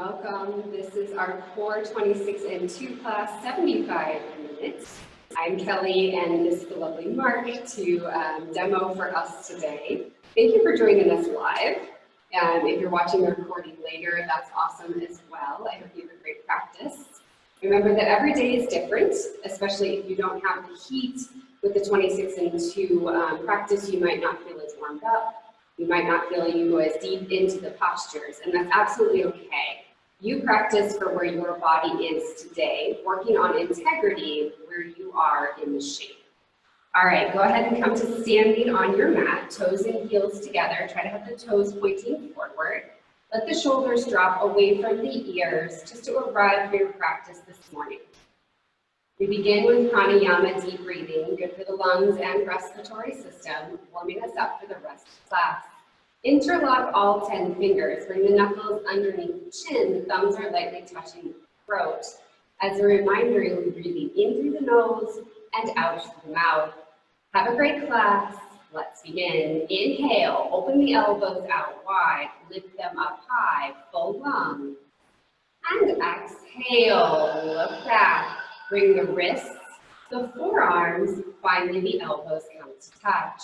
Welcome. This is our core 26 and 2 class, 75 minutes. I'm Kelly, and this is the lovely Mark to demo for us today. Thank you for joining us live. If you're watching the recording later, that's awesome as well. I hope you have a great practice. Remember that every day is different, especially if you don't have the heat with the 26 and 2 practice. You might not feel as warmed up. You might not feel you go as deep into the postures, and that's absolutely okay. You practice for where your body is today, working on integrity where you are in the shape. All right, go ahead and come to standing on your mat, toes and heels together. Try to have the toes pointing forward. Let the shoulders drop away from the ears just to arrive for your practice this morning. We begin with pranayama, deep breathing, good for the lungs and respiratory system, warming us up for the rest of class. Interlock all 10 fingers. Bring the knuckles underneath the chin. The thumbs are lightly touching the throat. As a reminder, you'll be breathing in through the nose and out through the mouth. Have a great class. Let's begin. Inhale, open the elbows out wide, lift them up high, full lung. And exhale, look back. Bring the wrists, the forearms, finally the elbows come to touch.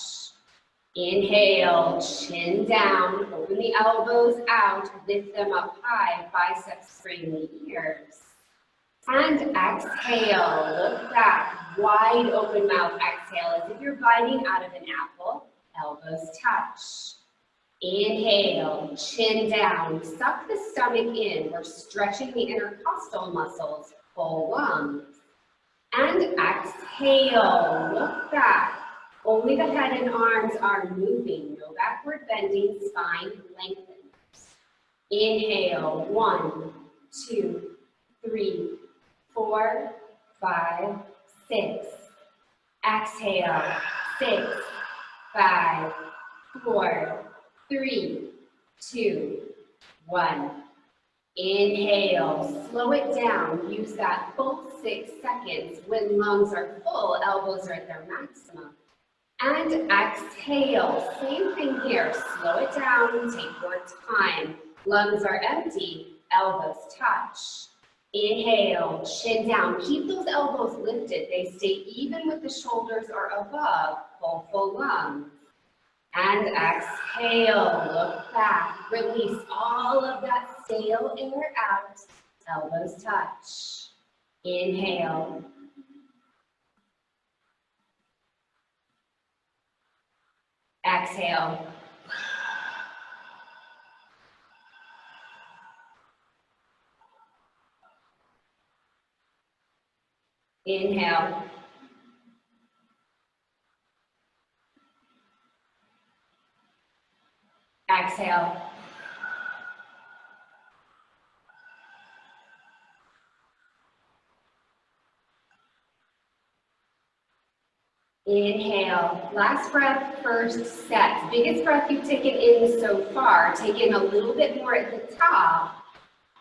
Inhale, chin down, open the elbows out, lift them up high, biceps spring the ears. And exhale, look back, wide open mouth, exhale as if you're biting out of an apple, elbows touch. Inhale, chin down, suck the stomach in, we're stretching the intercostal muscles, full lungs. And exhale, look back. Only the head and arms are moving. No backward bending, spine lengthens. Inhale, 1, 2, 3, 4, 5, 6. Exhale, 6, 5, 4, 3, 2, 1. Inhale, slow it down. Use that full 6 seconds. When lungs are full, elbows are at their maximum. And exhale, same thing here. Slow it down, take your time. Lungs are empty, elbows touch. Inhale, chin down. Keep those elbows lifted. They stay even with the shoulders or above, full lungs. And exhale, look back. Release all of that stale air out. Elbows touch. Inhale. Exhale. Inhale. Exhale. Inhale. Last breath, first set. Biggest breath you've taken in so far. Take in a little bit more at the top.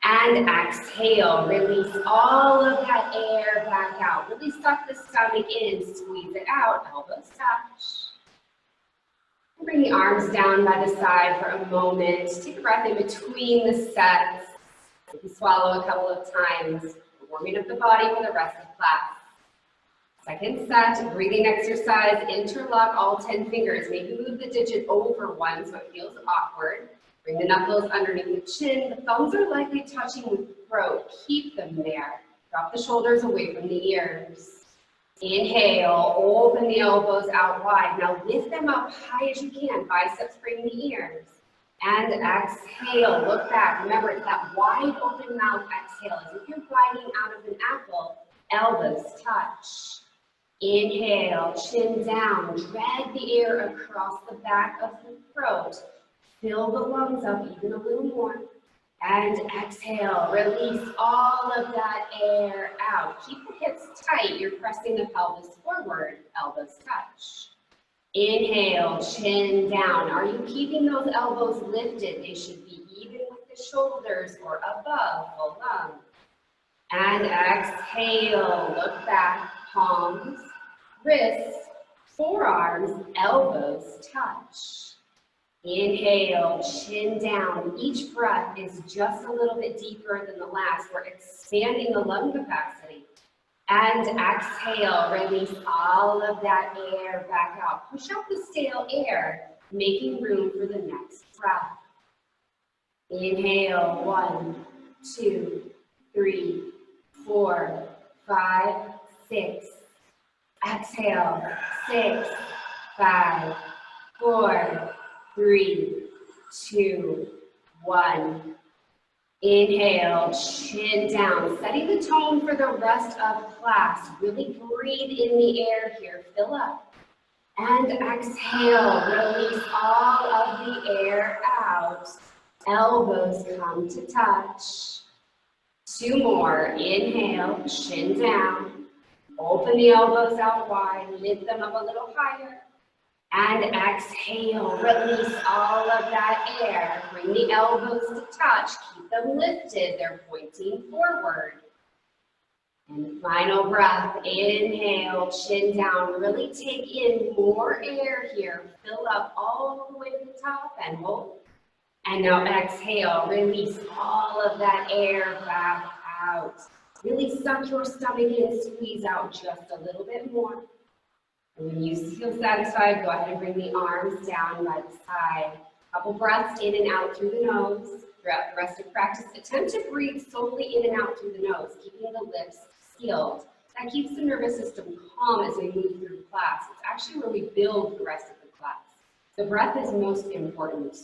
And exhale. Release all of that air back out. Really suck the stomach in. Squeeze it out. Elbows touch. Bring the arms down by the side for a moment. Take a breath in between the sets. You can swallow a couple of times. Warming up the body for the rest of class. Second set, breathing exercise. Interlock all 10 fingers. Maybe move the digit over one so it feels awkward. Bring the knuckles underneath the chin. The thumbs are lightly touching with the throat. Keep them there. Drop the shoulders away from the ears. Inhale, open the elbows out wide. Now lift them up high as you can. Biceps spring the ears. And exhale, look back. Remember, it's that wide open mouth exhale. As if you're biting out of an apple, elbows touch. Inhale, chin down. Drag the air across the back of the throat. Fill the lungs up even a little more. And exhale, release all of that air out. Keep the hips tight. You're pressing the pelvis forward, elbows touch. Inhale, chin down. Are you keeping those elbows lifted? They should be even with the shoulders or above, full lung. And exhale, look back, palms, wrists, forearms, elbows touch. Inhale, chin down. Each breath is just a little bit deeper than the last. We're expanding the lung capacity. And exhale, release all of that air back out. Push out the stale air, making room for the next breath. Inhale, 1, 2, 3, 4, 5, 6. Exhale, 6, 5, 4, 3, 2, 1. Inhale, chin down, setting the tone for the rest of class. Really breathe in the air here, fill up. And exhale, release all of the air out. Elbows come to touch. 2 more, inhale, chin down. Open the elbows out wide, lift them up a little higher. And exhale, release all of that air. Bring the elbows to touch, keep them lifted, they're pointing forward. And final breath, inhale, chin down, really take in more air here. Fill up all the way to the top and hold. And now exhale, release all of that air back out. Really suck your stomach in, squeeze out just a little bit more. And when you feel satisfied, go ahead and bring the arms down by the side. Couple breaths in and out through the nose. Throughout the rest of practice, attempt to breathe solely in and out through the nose, keeping the lips sealed. That keeps the nervous system calm as we move through class. It's actually where we build the rest of the class. The breath is most important.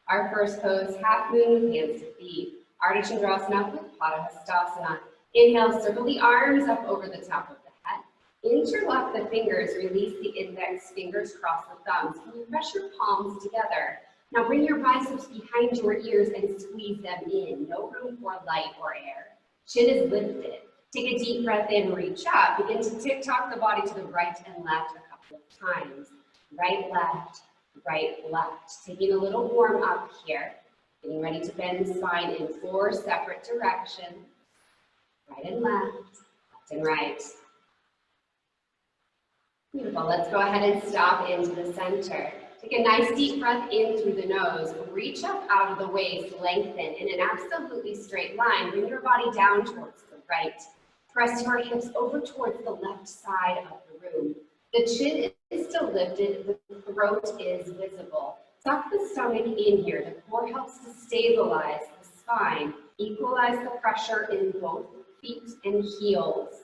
Our first pose, half moon with hands to feet. Ardha Chandrasana with Pada Hastasana. Inhale, circle the arms up over the top of the head. Interlock the fingers, release the index fingers, cross the thumbs. Can you press your palms together? Now bring your biceps behind your ears and squeeze them in. No room for light or air. Chin is lifted. Take a deep breath in, reach up. Begin to tick-tock the body to the right and left a couple of times. Right, left, right, left. Taking a little warm up here. Getting ready to bend the spine in 4 separate directions. Right and left and right. Beautiful, let's go ahead and stop into the center. Take a nice deep breath in through the nose. Reach up out of the waist, lengthen in an absolutely straight line. Bring your body down towards the right. Press your hips over towards the left side of the room. The chin is still lifted, the throat is visible. Suck the stomach in here. The core helps to stabilize the spine, equalize the pressure in both feet and heels.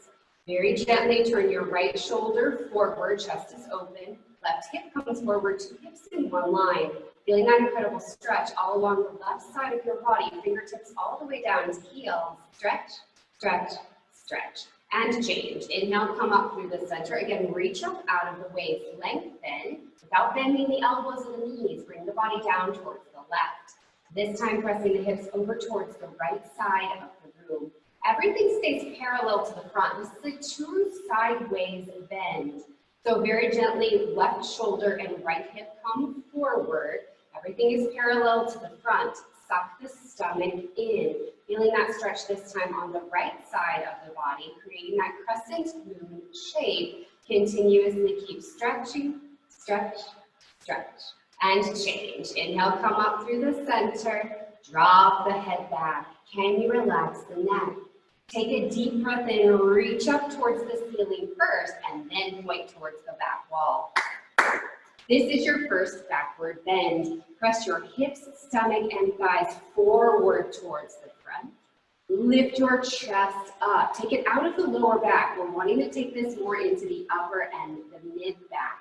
Very gently turn your right shoulder forward, chest is open. Left hip comes forward, 2 hips in one line. Feeling that incredible stretch all along the left side of your body, fingertips all the way down to heels. Stretch, stretch, stretch. And change. Inhale, come up through the center. Again, reach up out of the waist, lengthen. Without bending the elbows and the knees, bring the body down towards the left. This time, pressing the hips over towards the right side of the room. Everything stays parallel to the front. This is a true sideways bend. So very gently, left shoulder and right hip come forward. Everything is parallel to the front. Suck the stomach in. Feeling that stretch this time on the right side of the body, creating that crescent moon shape. Continuously keep stretching, stretch, stretch, and change. Inhale, come up through the center. Drop the head back. Can you relax the neck? Take a deep breath in, reach up towards the ceiling first, and then point towards the back wall. This is your first backward bend. Press your hips, stomach, and thighs forward towards the front. Lift your chest up. Take it out of the lower back. We're wanting to take this more into the upper and the mid back.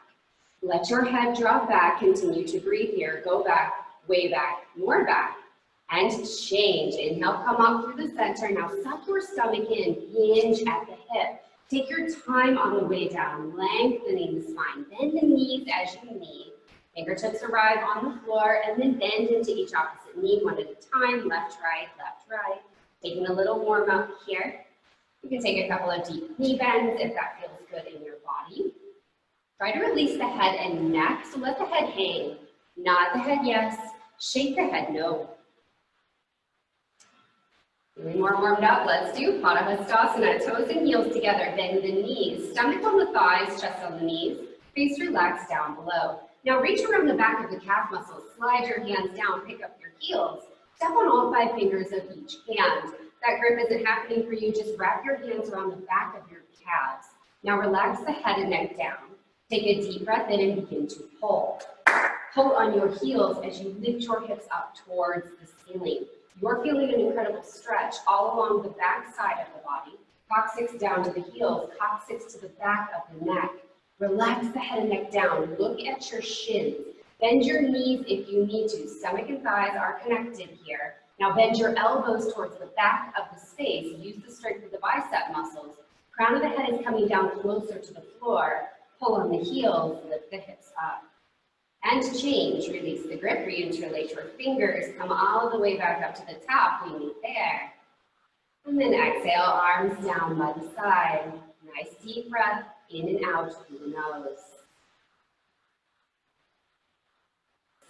Let your head drop back. Continue to breathe here. Go back, way back, more back. And change. Inhale, come up through the center. Now suck your stomach in, hinge at the hip. Take your time on the way down, lengthening the spine. Bend the knees as you need. Fingertips arrive on the floor and then bend into each opposite knee one at a time. Left, right, left, right. Taking a little warm up here. You can take a couple of deep knee bends if that feels good in your body. Try to release the head and neck. So let the head hang. Nod the head yes. Shake the head no. Feeling more warmed up, let's do Pada Hastasana. Toes and heels together, bend the knees. Stomach on the thighs, chest on the knees. Face relaxed down below. Now reach around the back of the calf muscles, slide your hands down, pick up your heels. Step on all 5 fingers of each hand. If that grip isn't happening for you, just wrap your hands around the back of your calves. Now relax the head and neck down. Take a deep breath in and begin to pull. Pull on your heels as you lift your hips up towards the ceiling. You're feeling an incredible stretch all along the back side of the body. Coccyx down to the heels, coccyx to the back of the neck. Relax the head and neck down. Look at your shins. Bend your knees if you need to. Stomach and thighs are connected here. Now bend your elbows towards the back of the space. Use the strength of the bicep muscles. Crown of the head is coming down closer to the floor. Pull on the heels, lift the hips up. And to change, release the grip, reinterlace your fingers, come all the way back up to the top, we meet there. And then exhale, arms down by the side. Nice deep breath, in and out through the nose.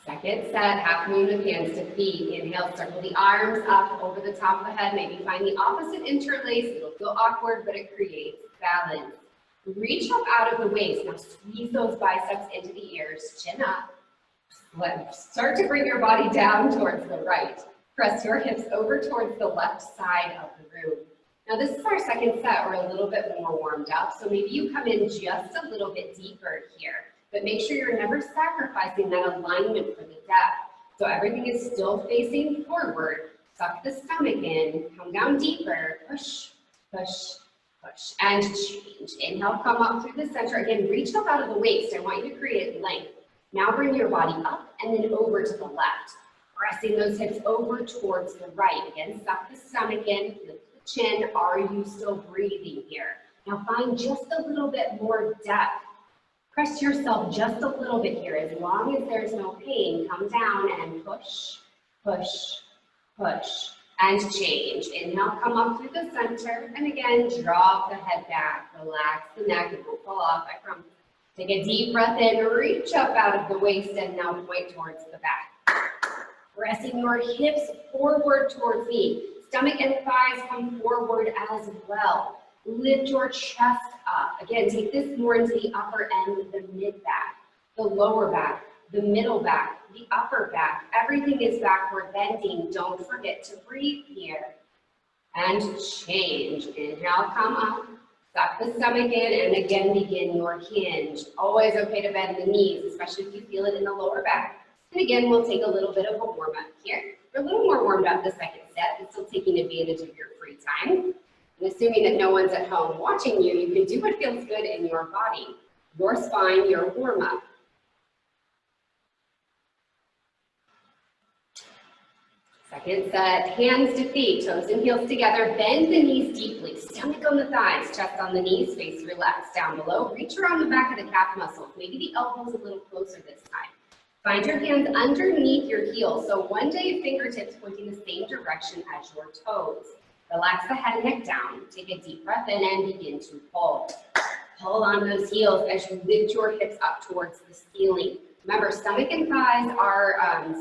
Second set, half moon with hands to feet. Inhale, circle the arms up over the top of the head. Maybe find the opposite interlace. It'll feel awkward, but it creates balance. Reach up out of the waist. Now squeeze those biceps into the ears, chin up. Start to bring your body down towards the right. Press your hips over towards the left side of the room. Now this is our second set. We're a little bit more warmed up, so maybe you come in just a little bit deeper here, but make sure you're never sacrificing that alignment for the depth. So everything is still facing forward. Suck the stomach in, come down deeper, push, push, push, and change. Inhale, come up through the center. Again, reach up out of the waist. I want you to create length. Now bring your body up and then over to the left. Pressing those hips over towards the right. Again, suck the stomach in, lift the chin. Are you still breathing here? Now find just a little bit more depth. Press yourself just a little bit here. As long as there's no pain, come down and push, push, push. And change. Inhale, come up through the center, and again, drop the head back. Relax the neck, it won't fall off, I promise. Take a deep breath in, reach up out of the waist, and now point towards the back. Pressing your hips forward towards me. Stomach and thighs come forward as well. Lift your chest up. Again, take this more into the upper end, the mid back, the lower back, the middle back, the upper back. Everything is backward bending. Don't forget to breathe here. And change. Inhale, come up. Suck the stomach in, and again, begin your hinge. Always okay to bend the knees, especially if you feel it in the lower back. And again, we'll take a little bit of a warm up here. We're a little more warmed up the second set, and still taking advantage of your free time. And assuming that no one's at home watching you, you can do what feels good in your body. Your spine, your warm up. Second set, hands to feet, toes and heels together. Bend the knees deeply. Stomach on the thighs, chest on the knees, face relaxed down below. Reach around the back of the calf muscles. Maybe the elbows a little closer this time. Find your hands underneath your heels. So one day, fingertips pointing the same direction as your toes. Relax the head and neck down. Take a deep breath in and begin to pull. Pull on those heels as you lift your hips up towards the ceiling. Remember, stomach and thighs are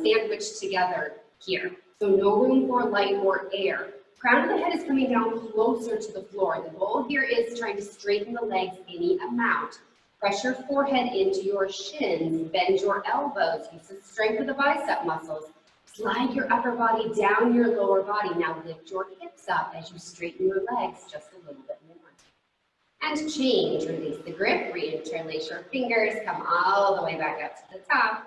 sandwiched together here. So no room for light or air. Crown of the head is coming down closer to the floor. The goal here is trying to straighten the legs any amount. Press your forehead into your shins. Bend your elbows. Use the strength of the bicep muscles. Slide your upper body down your lower body. Now lift your hips up as you straighten your legs just a little bit more. And change. Release the grip. Reinterlace your fingers. Come all the way back up to the top.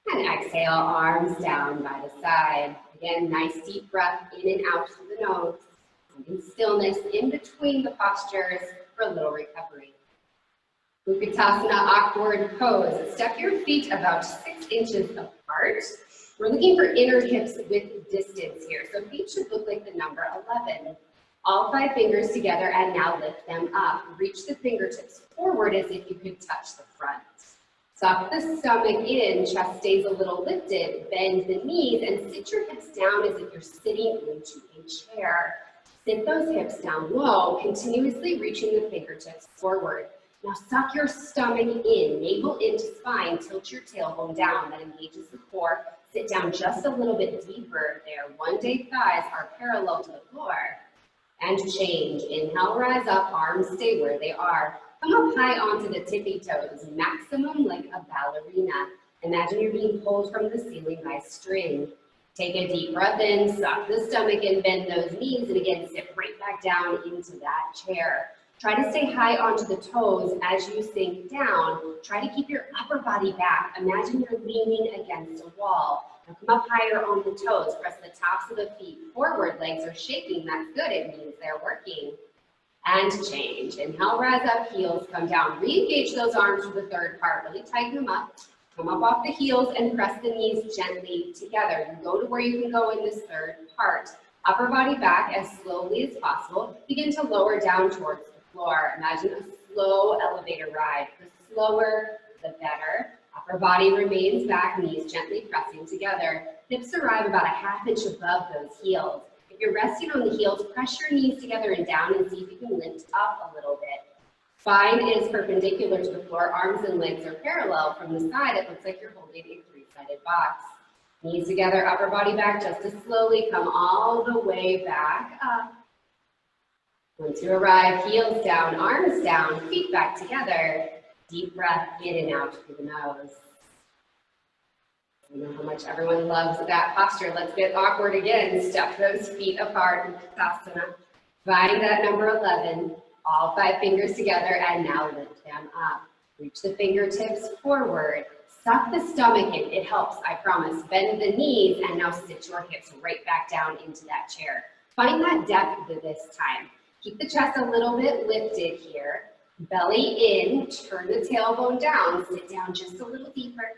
And exhale, arms down by the side. Again, nice deep breath in and out through the nose. Finding stillness in between the postures for a little recovery. Utkatasana, awkward pose. Step your feet about 6 inches apart. We're looking for inner hips with distance here. So feet should look like the number 11. All 5 fingers together, and now lift them up. Reach the fingertips forward as if you could touch the front. Suck the stomach in, chest stays a little lifted. Bend the knees and sit your hips down as if you're sitting into a chair. Sit those hips down low, continuously reaching the fingertips forward. Now suck your stomach in, navel into spine, tilt your tailbone down. That engages the core. Sit down just a little bit deeper there. One day thighs are parallel to the floor. And change. Inhale, rise up, arms stay where they are. Come up high onto the tippy toes, maximum like a ballerina. Imagine you're being pulled from the ceiling by string. Take a deep breath in, suck the stomach and bend those knees, and again, sit right back down into that chair. Try to stay high onto the toes as you sink down. Try to keep your upper body back. Imagine you're leaning against a wall. Now come up higher on the toes. Press the tops of the feet forward. Legs are shaking. That's good. It means they're working. And change. Inhale, rise up, heels come down. Re-engage those arms for the third part. Really tighten them up. Come up off the heels and press the knees gently together. You go to where you can go in this third part. Upper body back as slowly as possible. Begin to lower down towards the floor. Imagine a slow elevator ride. The slower, the better. Upper body remains back, knees gently pressing together. Hips arrive about a ½ inch above those heels. If you're resting on the heels, press your knees together and down and see if you can lift up a little bit. Spine is perpendicular to the floor, arms and legs are parallel. From the side, it looks like you're holding a three-sided box. Knees together, upper body back, just as slowly come all the way back up. Once you arrive, heels down, arms down, feet back together. Deep breath in and out through the nose. You know how much everyone loves that posture. Let's get awkward again. Step those feet apart in Tadasana. Find that number 11. All 5 fingers together, and now lift them up. Reach the fingertips forward. Suck the stomach in. It helps, I promise. Bend the knees, and now sit your hips right back down into that chair. Find that depth this time. Keep the chest a little bit lifted here. Belly in, turn the tailbone down, sit down just a little deeper,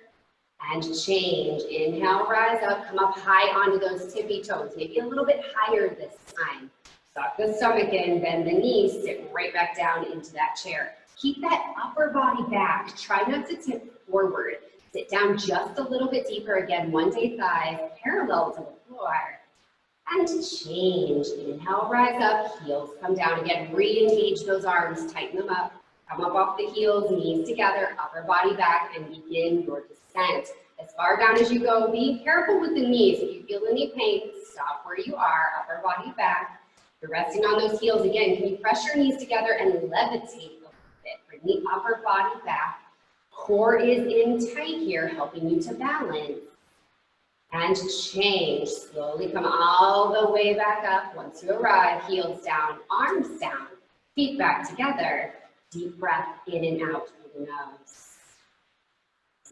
and change. Inhale, rise up, come up high onto those tippy toes, maybe a little bit higher this time. Suck the stomach in, bend the knees, sit right back down into that chair. Keep that upper body back. Try not to tip forward. Sit down just a little bit deeper. Again, one day thighs parallel to the floor. And change. Inhale, rise up, heels come down. Again, re-engage those arms, tighten them up. Come up off the heels, knees together, upper body back, and begin your descent. As far down as you go, be careful with the knees. If you feel any pain, stop where you are, upper body back. You're resting on those heels again. Can you press your knees together and levitate a little bit? Bring the upper body back. Core is in tight here, helping you to balance. And change. Slowly come all the way back up. Once you arrive, heels down, arms down, feet back together. Deep breath in and out through the nose.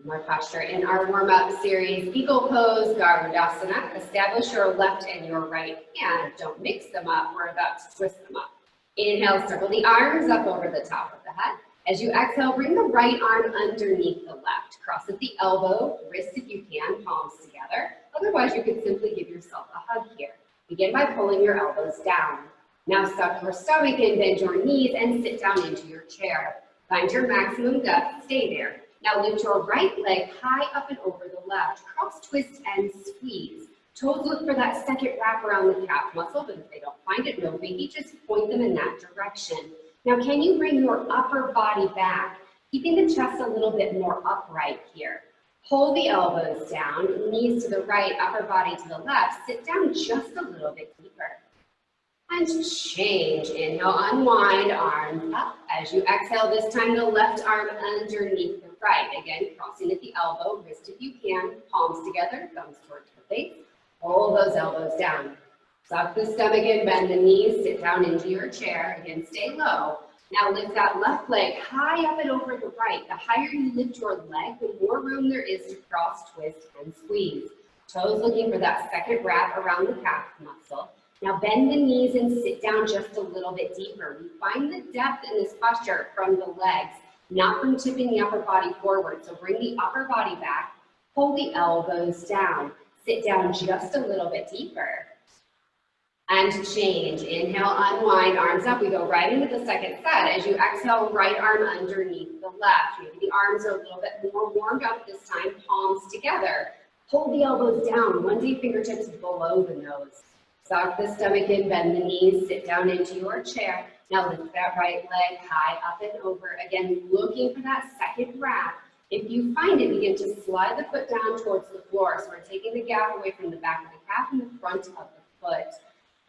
More posture in our warm-up series, Eagle Pose, Garudasana. Establish your left and your right hand. Don't mix them up. We're about to twist them up. Inhale, circle the arms up over the top of the head. As you exhale, bring the right arm underneath the left. Cross at the elbow, wrist if you can, palms together. Otherwise, you could simply give yourself a hug here. Begin by pulling your elbows down. Now suck your stomach in, bend your knees, and sit down into your chair. Find your maximum depth, stay there. Now lift your right leg high up and over the left. Cross, twist, and squeeze. Toes look for that second wrap around the calf muscle, but if they don't find it, no biggie, just point them in that direction. Now can you bring your upper body back, keeping the chest a little bit more upright here. Hold the elbows down, knees to the right, upper body to the left. Sit down just a little bit deeper. And change. Inhale, unwind, arms up. As you exhale, this time the left arm underneath the right. Again, crossing at the elbow, wrist if you can, palms together, thumbs towards the face. Hold those elbows down. Suck the stomach in, bend the knees, sit down into your chair. Again, stay low. Now lift that left leg high up and over the right. The higher you lift your leg, the more room there is to cross, twist, and squeeze. Toes looking for that second wrap around the calf muscle. Now bend the knees and sit down just a little bit deeper. We find the depth in this posture from the legs, not from tipping the upper body forward. So bring the upper body back, pull the elbows down, sit down just a little bit deeper. And change. Inhale, unwind, arms up. We go right into the second set. As you exhale, right arm underneath the left. Maybe the arms are a little bit more warmed up this time, palms together. Hold the elbows down, one day fingertips below the nose. Suck the stomach in, bend the knees, sit down into your chair. Now lift that right leg high up and over. Again, looking for that second wrap. If you find it, begin to slide the foot down towards the floor. So we're taking the gap away from the back of the calf and the front of the foot.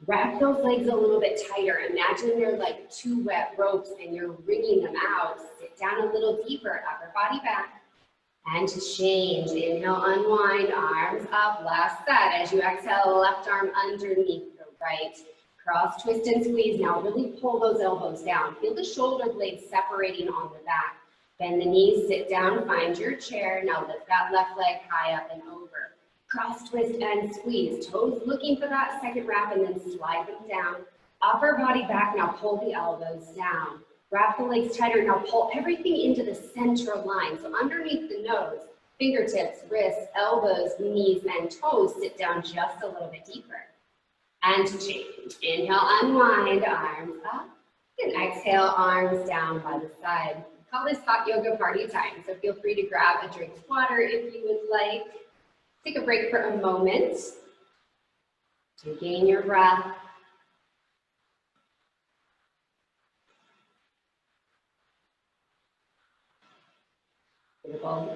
Wrap those legs a little bit tighter. Imagine they're like two wet ropes and you're wringing them out. Sit down a little deeper, upper body back. And to change, inhale, unwind, arms up, last set. As you exhale, left arm underneath the right. Cross, twist, and squeeze. Now really pull those elbows down. Feel the shoulder blades separating on the back. Bend the knees, sit down, find your chair. Now lift that left leg high up and over. Cross, twist, and squeeze. Toes looking for that second wrap and then slide them down. Upper body back, now pull the elbows down. Wrap the legs tighter, now pull everything into the center line. So underneath the nose, fingertips, wrists, elbows, knees, and toes sit down just a little bit deeper. And change. Inhale, unwind, arms up. And exhale, arms down by the side. We call this hot yoga party time, so feel free to grab a drink of water if you would like. Take a break for a moment to gain your breath.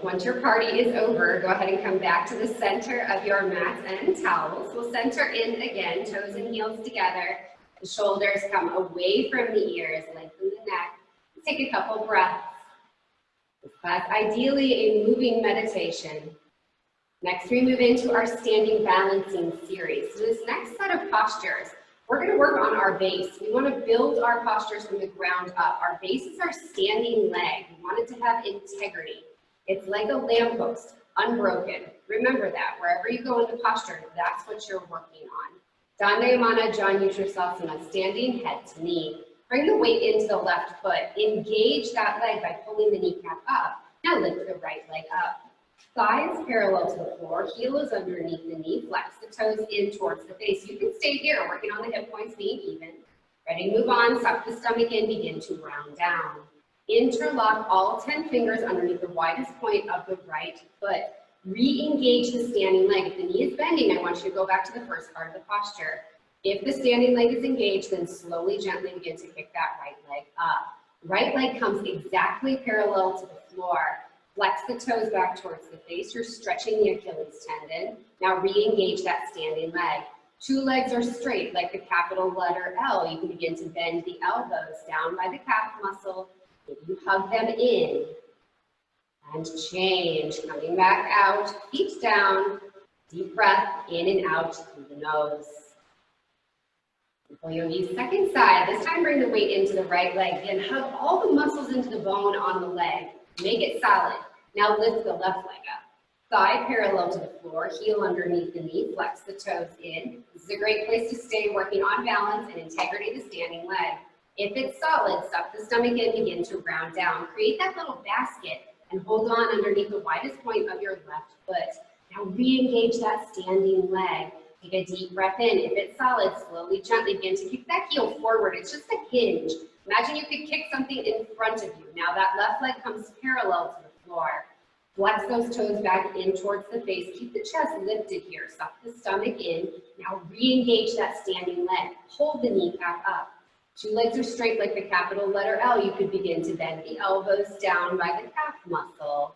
Once your party is over, go ahead and come back to the center of your mats and towels. We'll center in again, toes and heels together. The shoulders come away from the ears, lengthen the neck. Take a couple breaths. This class, ideally a moving meditation. Next, we move into our standing balancing series. So this next set of postures, we're going to work on our base. We want to build our postures from the ground up. Our base is our standing leg. We want it to have integrity. It's like a lamppost, unbroken. Remember that. Wherever you go into posture, that's what you're working on. Dandayamana Janushrasasana, standing head to knee. Bring the weight into the left foot. Engage that leg by pulling the kneecap up. Now lift the right leg up. Thighs parallel to the floor, heel is underneath the knee, flex the toes in towards the face. You can stay here, working on the hip points being even. Ready to move on, suck the stomach in, begin to round down. Interlock all 10 fingers underneath the widest point of the right foot. Re-engage the standing leg. If the knee is bending, I want you to go back to the first part of the posture. If the standing leg is engaged, then slowly, gently begin to kick that right leg up. Right leg comes exactly parallel to the floor. Flex the toes back towards the face. You're stretching the Achilles tendon. Now re-engage that standing leg. Two legs are straight like the capital letter L. You can begin to bend the elbows down by the calf muscle. You hug them in. And change. Coming back out, feet down. Deep breath in and out through the nose. Pull yogi's second side. This time bring the weight into the right leg and hug all the muscles into the bone on the leg. Make it solid. Now lift the left leg up. Thigh parallel to the floor, heel underneath the knee, flex the toes in. This is a great place to stay working on balance and integrity of the standing leg. If it's solid, suck the stomach in, begin to round down. Create that little basket and hold on underneath the widest point of your left foot. Now re-engage that standing leg. Take a deep breath in. If it's solid, slowly, gently begin to kick that heel forward. It's just a hinge. Imagine you could kick something in front of you. Now that left leg comes parallel to the floor. Flex those toes back in towards the face. Keep the chest lifted here. Suck the stomach in. Now re-engage that standing leg. Hold the kneecap up. Two legs are straight like the capital letter L. You could begin to bend the elbows down by the calf muscle.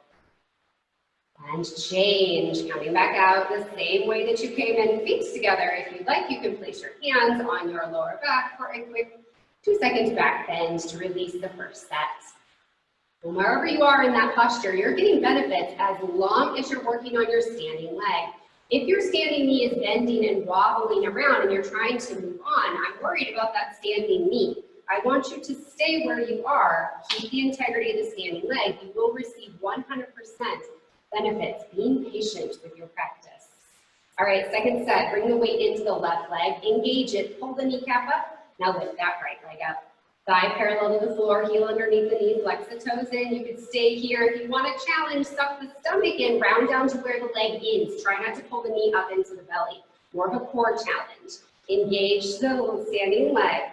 And change. Coming back out the same way that you came in, feet together. If you'd like, you can place your hands on your lower back for a quick 2 seconds back bend to release the first set. And wherever you are in that posture, you're getting benefits as long as you're working on your standing leg. If your standing knee is bending and wobbling around and you're trying to move on, I'm worried about that standing knee. I want you to stay where you are, keep the integrity of the standing leg. You will receive 100% benefits. Being patient with your practice. All right, second set, bring the weight into the left leg, engage it, pull the kneecap up. Now lift that right leg up. Thigh parallel to the floor, heel underneath the knee, flex the toes in. You can stay here. If you want to challenge, suck the stomach in, round down to where the leg ends. Try not to pull the knee up into the belly. More of a core challenge. Engage the standing leg.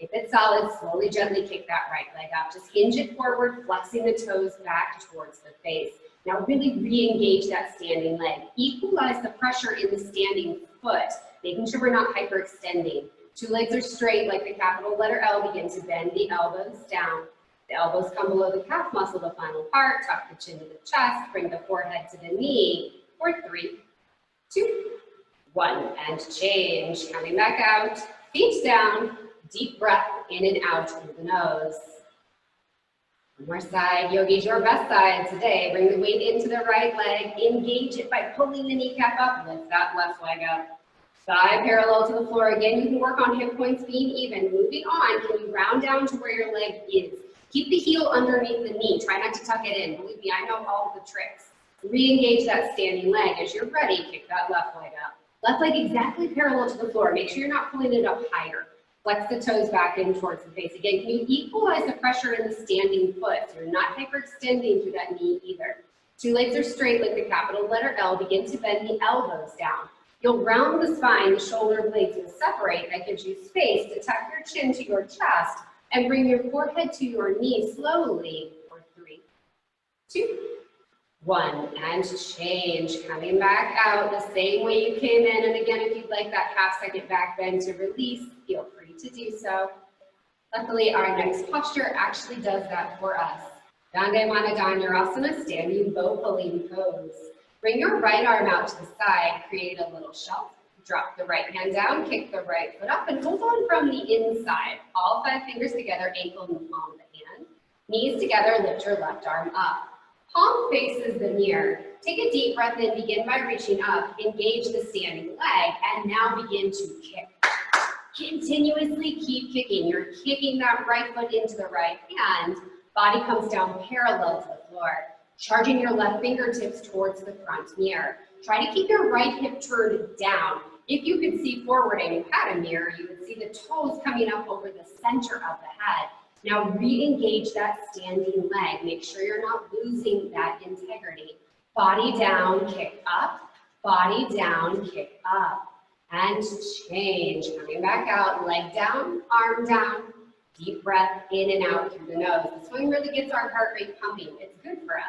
If it's solid, slowly, gently kick that right leg up. Just hinge it forward, flexing the toes back towards the face. Now really re-engage that standing leg. Equalize the pressure in the standing foot, making sure we're not hyperextending. Two legs are straight like the capital letter L. Begin to bend the elbows down. The elbows come below the calf muscle, the final part. Tuck the chin to the chest. Bring the forehead to the knee for 3, 2, 1. And change. Coming back out. Feet down, deep breath in and out through the nose. One more side, yogis, your best side today. Bring the weight into the right leg, engage it by pulling the kneecap up, lift that left leg up. Thigh parallel to the floor. Again, you can work on hip points being even. Moving on, can you round down to where your leg is? Keep the heel underneath the knee. Try not to tuck it in. Believe me, I know all the tricks. Re-engage that standing leg. As you're ready, kick that left leg up. Left leg exactly parallel to the floor. Make sure you're not pulling it up higher. Flex the toes back in towards the face. Again, can you equalize the pressure in the standing foot? So you're not hyperextending through that knee either. Two legs are straight like the capital letter L. Begin to bend the elbows down. You'll round the spine, the shoulder blades will separate. That gives you space to tuck your chin to your chest and bring your forehead to your knee slowly for 3, 2, 1, and change. Coming back out the same way you came in. And again, if you'd like that half-second back bend to release, feel free to do so. Luckily, our next posture actually does that for us. Dandayamana Dhanurasana, standing bow pulling pose. Bring your right arm out to the side, create a little shelf. Drop the right hand down, kick the right foot up, and hold on from the inside. All 5 fingers together, ankle in the palm of the hand. Knees together, lift your left arm up. Palm faces the mirror. Take a deep breath in, begin by reaching up, engage the standing leg, and now begin to kick. Continuously keep kicking. You're kicking that right foot into the right hand. Body comes down parallel to the floor. Charging your left fingertips towards the front mirror. Try to keep your right hip turned down. If you could see forward and you had a mirror, you would see the toes coming up over the center of the head. Now re-engage that standing leg. Make sure you're not losing that integrity. Body down, kick up. Body down, kick up. And change. Coming back out, leg down, arm down. Deep breath in and out through the nose. This one really gets our heart rate pumping. It's good for us.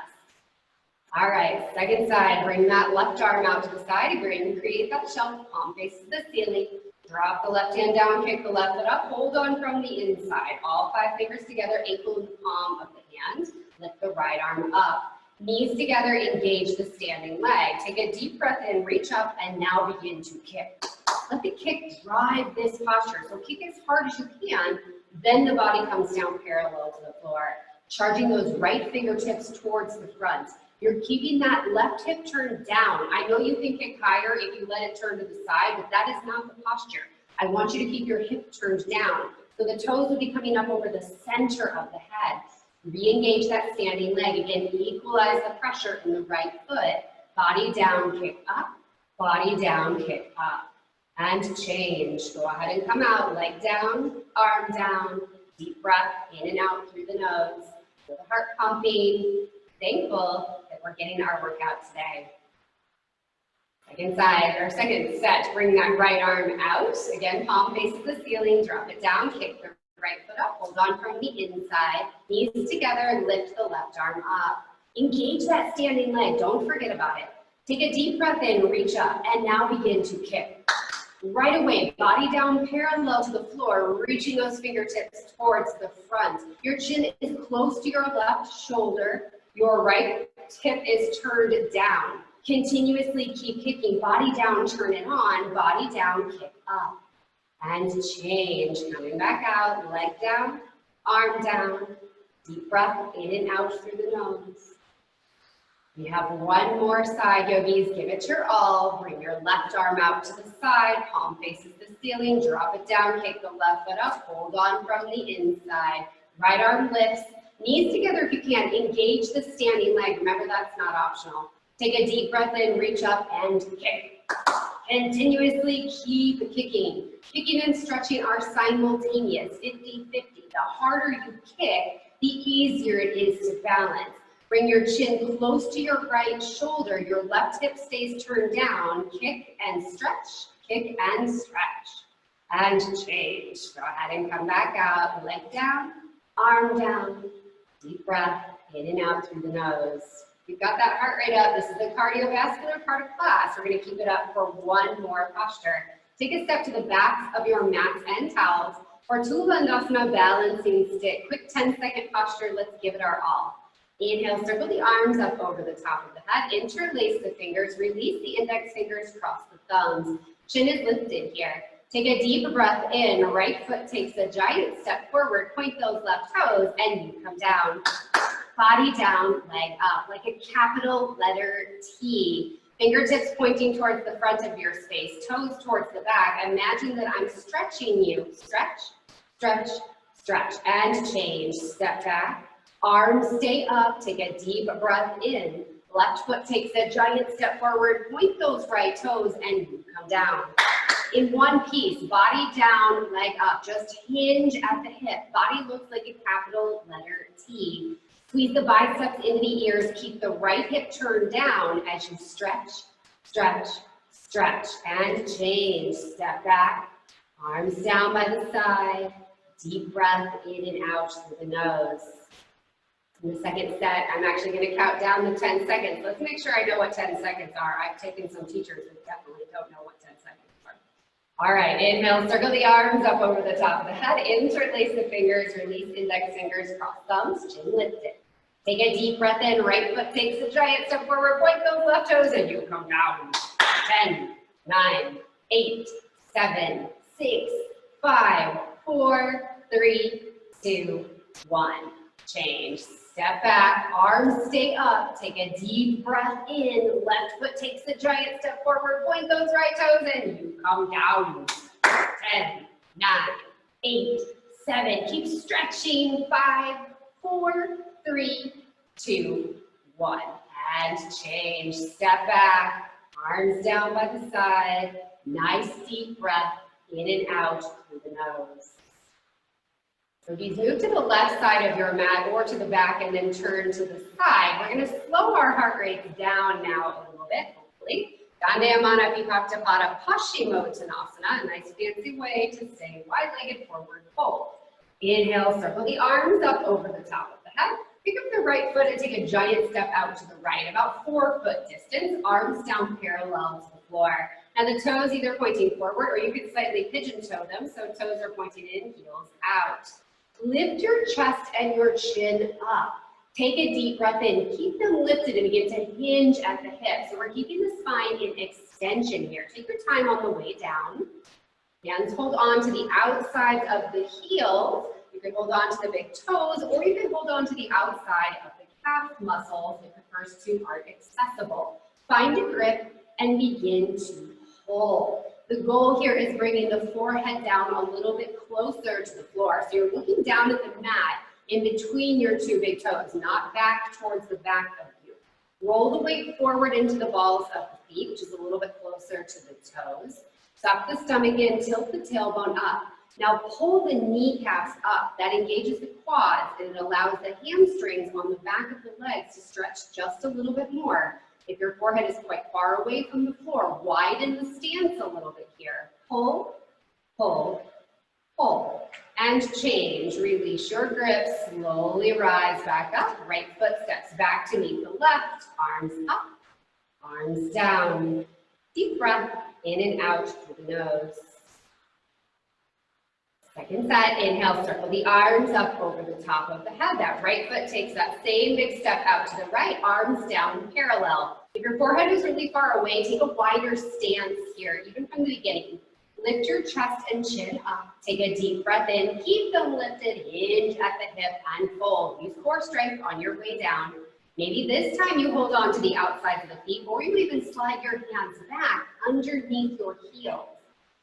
All right, second side, bring that left arm out to the side. Again, create that shelf, palm faces the ceiling. Drop the left hand down, kick the left foot up, hold on from the inside. All 5 fingers together, ankle in the palm of the hand. Lift the right arm up. Knees together, engage the standing leg. Take a deep breath in, reach up, and now begin to kick. Let the kick drive this posture. So kick as hard as you can, then the body comes down parallel to the floor. Charging those right fingertips towards the front. You're keeping that left hip turned down. I know you can kick higher if you let it turn to the side, but that is not the posture. I want you to keep your hip turned down. So the toes will be coming up over the center of the head. Re-engage that standing leg. Again, equalize the pressure in the right foot. Body down, kick up. Body down, kick up. And change. Go ahead and come out. Leg down, arm down. Deep breath in and out through the nose. Feel the heart pumping. Thankful that we're getting our workout today. Second side, or second set, bring that right arm out. Again, palm faces the ceiling, drop it down, kick the right foot up, hold on from the inside, knees together, lift the left arm up. Engage that standing leg, don't forget about it. Take a deep breath in, reach up, and now begin to kick. Right away, body down parallel to the floor, reaching those fingertips towards the front. Your chin is close to your left shoulder. Your right hip is turned down. Continuously keep kicking. Body down, turn it on. Body down, kick up. And change. Coming back out. Leg down, arm down. Deep breath in and out through the nose. We have one more side, yogis. Give it your all. Bring your left arm out to the side. Palm faces the ceiling. Drop it down. Kick the left foot up. Hold on from the inside. Right arm lifts. Knees together if you can. Engage the standing leg. Remember, that's not optional. Take a deep breath in, reach up, and kick. Continuously keep kicking. Kicking and stretching are simultaneous, 50-50. The harder you kick, the easier it is to balance. Bring your chin close to your right shoulder. Your left hip stays turned down. Kick and stretch. Kick and stretch. And change. Go ahead and come back out. Leg down, arm down. Deep breath in and out through the nose. You've got that heart rate up. This is the cardiovascular part of class. We're going to keep it up for one more posture. Take a step to the backs of your mats and towels or Bandhasana balancing stick. Quick 10-second posture. Let's give it our all. Inhale, circle the arms up over the top of the head. Interlace the fingers. Release the index fingers, cross the thumbs. Chin is lifted here. Take a deep breath in, right foot takes a giant step forward, point those left toes, and you come down. Body down, leg up, like a capital letter T. Fingertips pointing towards the front of your space, toes towards the back. Imagine that I'm stretching you. Stretch, stretch, stretch, and change. Step back. Arms stay up, take a deep breath in. Left foot takes a giant step forward, point those right toes, and you come down. In one piece, body down, leg up, just hinge at the hip. Body looks like a capital letter T. Squeeze the biceps into the ears, keep the right hip turned down as you stretch, stretch, stretch, and change. Step back, arms down by the side, deep breath in and out through the nose. In the second set, I'm actually going to count down the 10 seconds. Let's make sure I know what 10 seconds are. I've taken some teachers who definitely don't know what 10 seconds are. All right, inhale, circle the arms up over the top of the head, interlace the fingers, release index fingers, cross thumbs, chin lifted. Take a deep breath in, right foot takes a giant step forward, point those left toes, and you come down. 10, 9, 8, 7, 6, 5, 4, 3, 2, 1. Change. Step back, arms stay up, take a deep breath in, left foot takes a giant step forward, point those right toes, and you come down. 10, 9, 8, 7, keep stretching, 5, 4, 3, 2, 1, and change. Step back, arms down by the side, nice deep breath in and out through the nose. So if you move to the left side of your mat or to the back and then turn to the side, we're going to slow our heart rate down now a little bit, hopefully. Dandayamana Vibhaktapada Paschimottanasana, a nice fancy way to stay wide-legged forward fold. Inhale, circle the arms up over the top of the head. Pick up the right foot and take a giant step out to the right, about 4 foot distance, arms down parallel to the floor. And the toes either pointing forward or you could slightly pigeon toe them, so toes are pointing in, heels out. Lift your chest and your chin up. Take a deep breath in, keep them lifted and begin to hinge at the hips. So we're keeping the spine in extension here. Take your time on the way down. Hands hold on to the outsides of the heels. You can hold on to the big toes, or you can hold on to the outside of the calf muscles if the first two aren't accessible. Find a grip and begin to pull. The goal here is bringing the forehead down a little bit closer to the floor. So you're looking down at the mat in between your 2 big toes, not back towards the back of you. Roll the weight forward into the balls of the feet, which is a little bit closer to the toes. Suck the stomach in, tilt the tailbone up. Now pull the kneecaps up. That engages the quads and it allows the hamstrings on the back of the legs to stretch just a little bit more. If your forehead is quite far away from the floor, widen the stance a little bit here. Pull, pull, pull, and change. Release your grip, slowly rise back up. Right foot steps back to meet the left. Arms up, arms down. Deep breath in and out through the nose. Second set, inhale, circle the arms up over the top of the head. That right foot takes that same big step out to the right, arms down parallel. If your forehead is really far away, take a wider stance here, even from the beginning. Lift your chest and chin up. Take a deep breath in, keep them lifted, hinge at the hip and fold. Use core strength on your way down. Maybe this time you hold on to the outsides of the feet, or you even slide your hands back underneath your heels.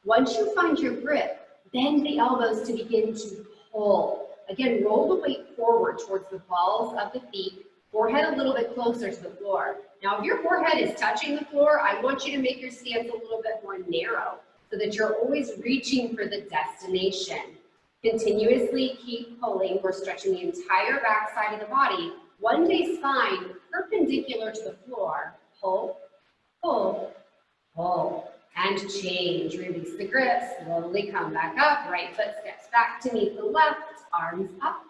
Once you find your grip, bend the elbows to begin to pull. Again, roll the weight forward towards the balls of the feet, forehead a little bit closer to the floor. Now, if your forehead is touching the floor, I want you to make your stance a little bit more narrow so that you're always reaching for the destination. Continuously keep pulling. We're stretching the entire back side of the body. One day spine perpendicular to the floor. Pull, pull, pull. And change. Release the grip, slowly come back up. Right foot steps back to meet the left. Arms up,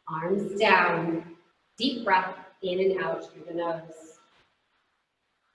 arms down. Deep breath in and out through the nose.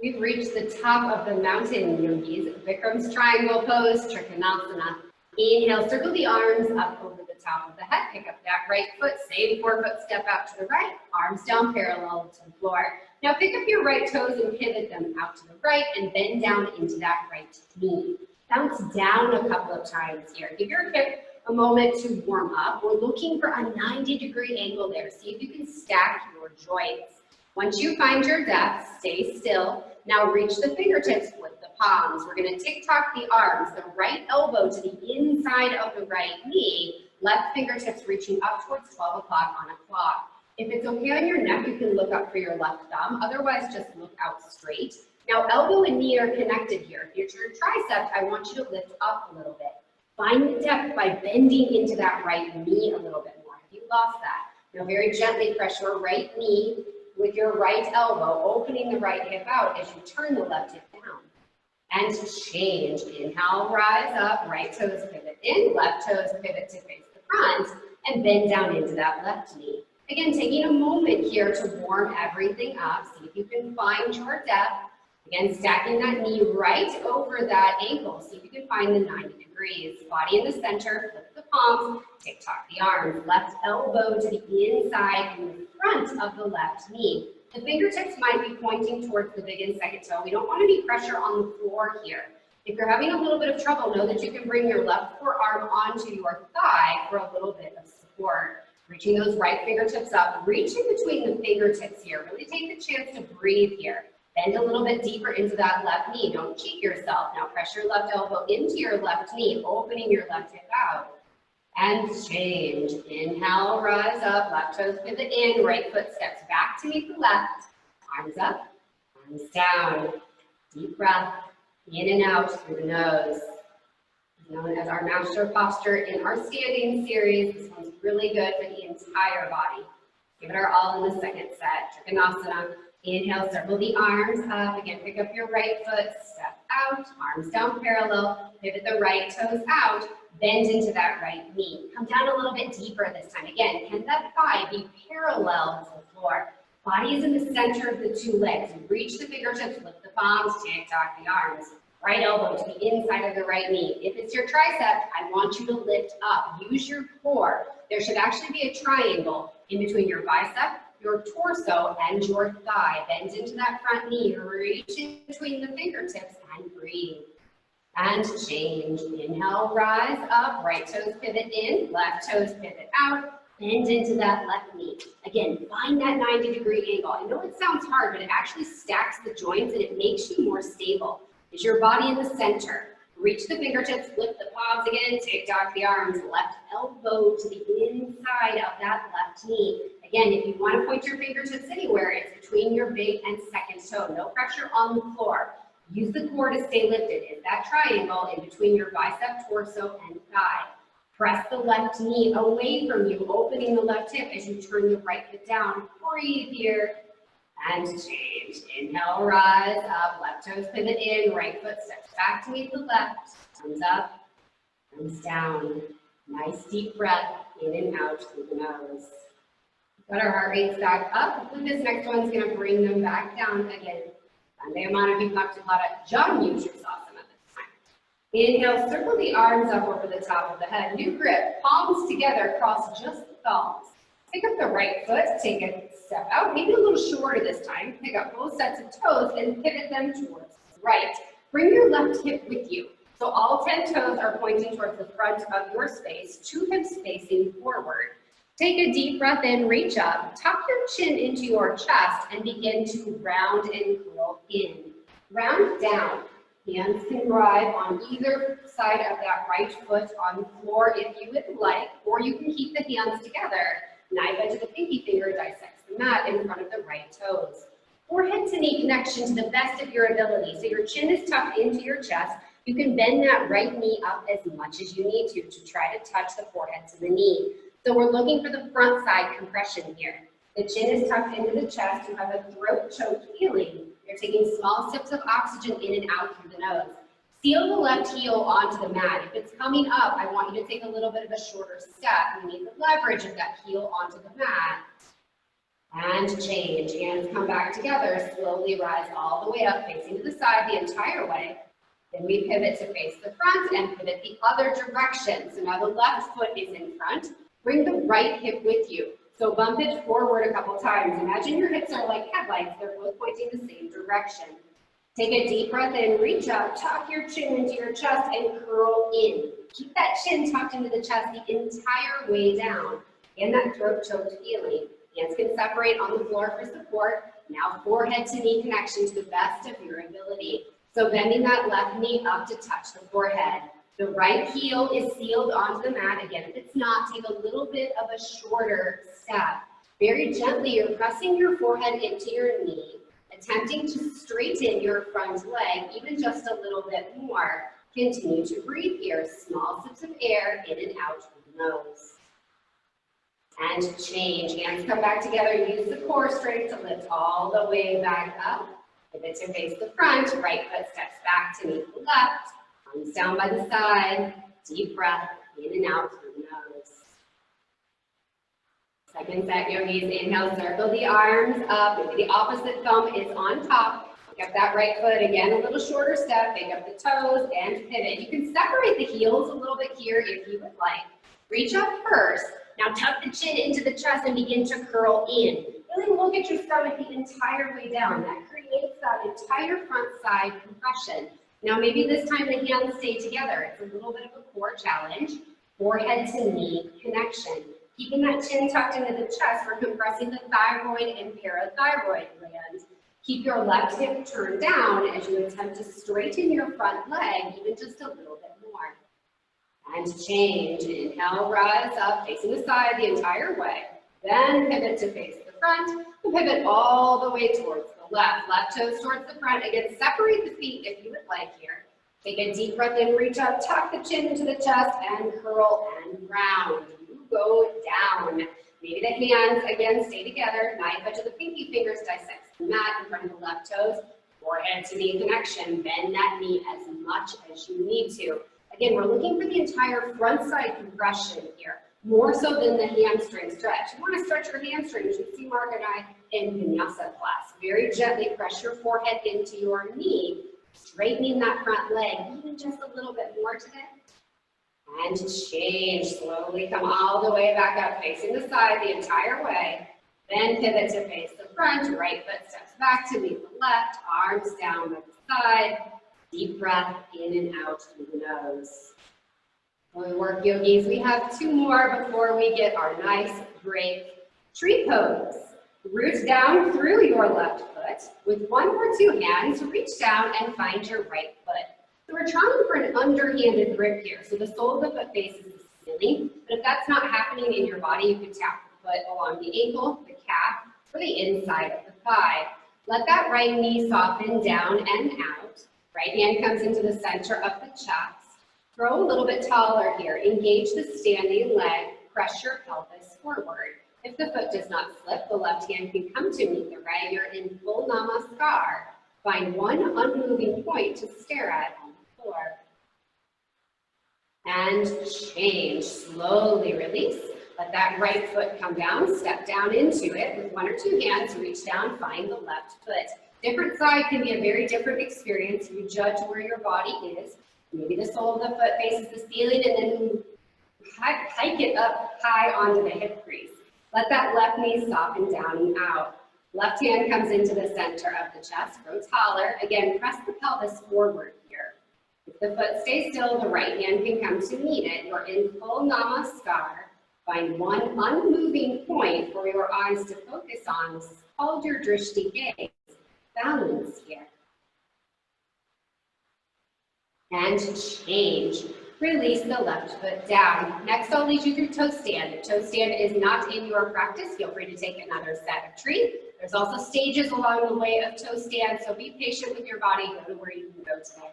We've reached the top of the mountain, yogis. Bikram's triangle pose, Trikonasana. Inhale, circle the arms up over the top of the head. Pick up that right foot, same 4-foot step out to the right. Arms down parallel to the floor. Now pick up your right toes and pivot them out to the right and bend down into that right knee. Bounce down a couple of times here. Give your hip a moment to warm up. We're looking for a 90-degree angle there. See if you can stack your joints. Once you find your depth, stay still. Now reach the fingertips with the palms. We're going to tick-tock the arms, the right elbow to the inside of the right knee, left fingertips reaching up towards 12 o'clock on a clock. If it's okay on your neck, you can look up for your left thumb. Otherwise, just look out straight. Now, elbow and knee are connected here. If it's your tricep, I want you to lift up a little bit. Find the depth by bending into that right knee a little bit more. If you lost that, now very gently press your right knee with your right elbow, opening the right hip out as you turn the left hip down. And change. Inhale, rise up, right toes pivot in, left toes pivot to face the front, and bend down into that left knee. Again, taking a moment here to warm everything up. See if you can find your depth. Again, stacking that knee right over that ankle. See if you can find the 90 degrees. Body in the center, flip the palms, tick-tock the arms. Left elbow to the inside and the front of the left knee. The fingertips might be pointing towards the big and second toe. We don't want any pressure on the floor here. If you're having a little bit of trouble, know that you can bring your left forearm onto your thigh for a little bit of support. Reaching those right fingertips up, reaching between the fingertips here. Really take the chance to breathe here. Bend a little bit deeper into that left knee. Don't cheat yourself. Now press your left elbow into your left knee, opening your left hip out. And change. Inhale, rise up, left toes pivot in, right foot steps back to meet the left. Arms up, arms down. Deep breath, in and out through the nose. Known as our master posture in our standing series. This one's really good for the entire body. Give it our all in the second set. Trikonasana. Inhale, circle the arms up. Again, pick up your right foot, step out, arms down parallel, pivot the right toes out, bend into that right knee. Come down a little bit deeper this time. Again, can that thigh be parallel to the floor? Body is in the center of the two legs. Reach the fingertips, lift the palms, tick-tock the arms. Right elbow to the inside of the right knee. If it's your tricep, I want you to lift up. Use your core. There should actually be a triangle in between your bicep, your torso, and your thigh. Bend into that front knee. Reach in between the fingertips and breathe. And change. Inhale, rise up. Right toes pivot in. Left toes pivot out. Bend into that left knee. Again, find that 90-degree angle. I know it sounds hard, but it actually stacks the joints and it makes you more stable. Is your body in the center? Reach the fingertips, lift the palms again, tick-tock the arms, left elbow to the inside of that left knee. Again, if you want to point your fingertips anywhere, it's between your big and second toe. No pressure on the floor. Use the core to stay lifted. It's that triangle in between your bicep, torso, and thigh. Press the left knee away from you, opening the left hip as you turn the right hip down. Breathe here. And change. Inhale, rise up, left toes pivot in, right foot steps back to meet the left. Thumbs up, thumbs down. Nice deep breath in and out through the nose. Got our heart rates back up. And this next one's going to bring them back down again. Sunday Manabhi Bhaktipada John Mutrasasana this time. Inhale, circle the arms up over the top of the head. New grip, palms together, cross just the thumbs. Pick up the right foot, take a step out, maybe a little shorter this time. Pick up both sets of toes and pivot them towards the right. Bring your left hip with you. So all 10 toes are pointing towards the front of your space, 2 hips facing forward. Take a deep breath in, reach up, tuck your chin into your chest and begin to round and curl in. Round down. Hands can drive on either side of that right foot on the floor if you would like, or you can keep the hands together. Knife edge of the pinky finger dissects the mat in front of the right toes. Forehead to knee connection to the best of your ability. So your chin is tucked into your chest. You can bend that right knee up as much as you need to try to touch the forehead to the knee. So we're looking for the front side compression here. The chin is tucked into the chest. You have a throat choke feeling. You're taking small sips of oxygen in and out through the nose. Seal the left heel onto the mat. If it's coming up, I want you to take a little bit of a shorter step. You need the leverage of that heel onto the mat. And change. Hands come back together. Slowly rise all the way up, facing to the side the entire way. Then we pivot to face the front and pivot the other direction. So now the left foot is in front. Bring the right hip with you. So bump it forward a couple times. Imagine your hips are like headlights. They're both pointing the same direction. Take a deep breath in, reach up, tuck your chin into your chest and curl in. Keep that chin tucked into the chest the entire way down. And that throat choked feeling. Hands can separate on the floor for support. Now forehead to knee connection to the best of your ability. So bending that left knee up to touch the forehead. The right heel is sealed onto the mat. Again, if it's not, take a little bit of a shorter step. Very gently, you're pressing your forehead into your knee, attempting to straighten your front leg, even just a little bit more. Continue to breathe here. Small sips of air in and out through the nose. And change. Hands come back together. Use the core strength to lift all the way back up. Pivot to face the front. Right foot steps back to meet the left. Arms down by the side. Deep breath in and out through the nose. Second set, yogis. Inhale, circle the arms up. Maybe the opposite thumb is on top. Pick up that right foot. Again, a little shorter step. Pick up the toes and pivot. You can separate the heels a little bit here if you would like. Reach up first. Now tuck the chin into the chest and begin to curl in. Really look at your stomach the entire way down. That creates that entire front side compression. Now maybe this time the hands stay together. It's a little bit of a core challenge. Forehead to knee connection. Keeping that chin tucked into the chest for compressing the thyroid and parathyroid glands. Keep your left hip turned down as you attempt to straighten your front leg even just a little bit more. And change. Inhale, rise up, facing the side the entire way. Then pivot to face the front. And pivot all the way towards the left. Left toes towards the front. Again, separate the feet if you would like here. Take a deep breath in, reach up, tuck the chin into the chest, and curl and round. You go down. Maybe the hands, again, stay together. Knife edge of the pinky fingers dissects the mat in front of the left toes. Forehead to knee connection. Bend that knee as much as you need to. Again, we're looking for the entire front side compression here, more so than the hamstring stretch. You want to stretch your hamstrings. You see Mark and I in vinyasa class. Very gently press your forehead into your knee, straightening that front leg even just a little bit more today. And change. Slowly come all the way back up, facing the side the entire way. Then pivot to face the front. Right foot steps back to meet the left. Arms down by the side. Deep breath in and out through the nose. When we work, yogis, we have two more before we get our nice break tree pose. Root down through your left foot. With one or two hands, reach down and find your right foot. So we're trying for an underhanded grip here. So the sole of the foot faces the ceiling. But if that's not happening in your body, you can tap the foot along the ankle, the calf, or the inside of the thigh. Let that right knee soften down and out. Right hand comes into the center of the chest. Grow a little bit taller here. Engage the standing leg. Press your pelvis forward. If the foot does not slip, the left hand can come to meet the right. You're in full namaskar. Find one unmoving point to stare at on the floor. And change. Slowly release. Let that right foot come down. Step down into it. With one or two hands, reach down, find the left foot. Different side can be a very different experience. You judge where your body is. Maybe the sole of the foot faces the ceiling and then hike it up high onto the hip crease. Let that left knee soften down and out. Left hand comes into the center of the chest. Grow taller. Again, press the pelvis forward here. If the foot stays still, the right hand can come to meet it. You're in full namaskar. Find one unmoving point for your eyes to focus on. This is called your drishti gaze. Balance here. And change. Release the left foot down. Next, I'll lead you through toe stand. If toe stand is not in your practice, feel free to take another set of tree. There's also stages along the way of toe stand, so be patient with your body. Go to where you can go today.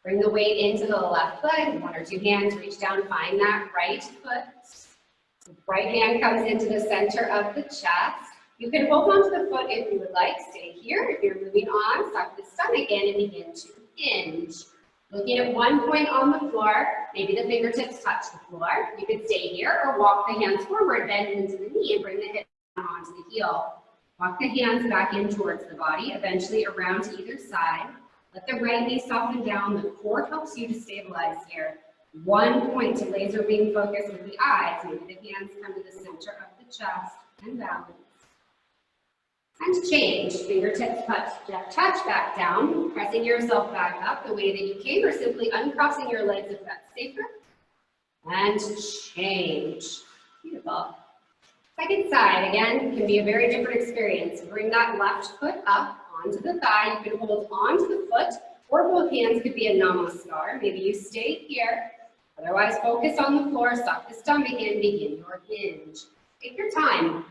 Bring the weight into the left foot. One or two hands, reach down, find that right foot. The right hand comes into the center of the chest. You can hold onto the foot if you would like. Stay here. If you're moving on, suck the stomach in and begin to hinge. Looking at one point on the floor, maybe the fingertips touch the floor. You could stay here or walk the hands forward, bend into the knee and bring the hip onto the heel. Walk the hands back in towards the body, eventually around to either side. Let the right knee soften down. The core helps you to stabilize here. One point to laser beam focus with the eyes. Maybe the hands come to the center of the chest and balance. And change. Fingertips touch back down, pressing yourself back up the way that you came, or simply uncrossing your legs if that's safer. And change. Beautiful. Second side, again, can be a very different experience. Bring that left foot up onto the thigh. You can hold onto the foot, or both hands could be a namaskar. Maybe you stay here. Otherwise, focus on the floor, suck the stomach in, begin your hinge. Take your time.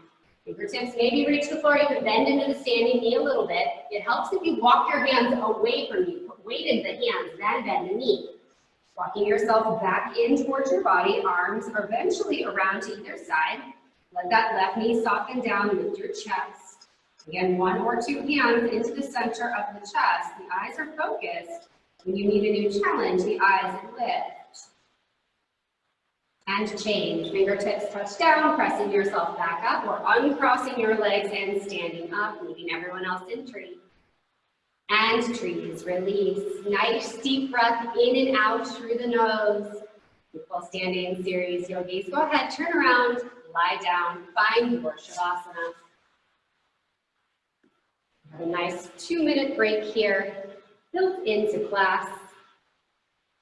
Fingertips maybe reach the floor. You can bend into the standing knee a little bit. It helps if you walk your hands away from you. Put weight in the hands, then bend the knee. Walking yourself back in towards your body, arms are eventually around to either side. Let that left knee soften down with your chest. Again, one or two hands into the center of the chest. The eyes are focused. When you need a new challenge, the eyes lift. And change. Fingertips touch down, pressing yourself back up, or uncrossing your legs and standing up, leaving everyone else in tree. And trees, release. Nice deep breath in and out through the nose. While standing series yogis, go ahead, turn around, lie down, find your shavasana. Have a nice 2-minute break here, built into class.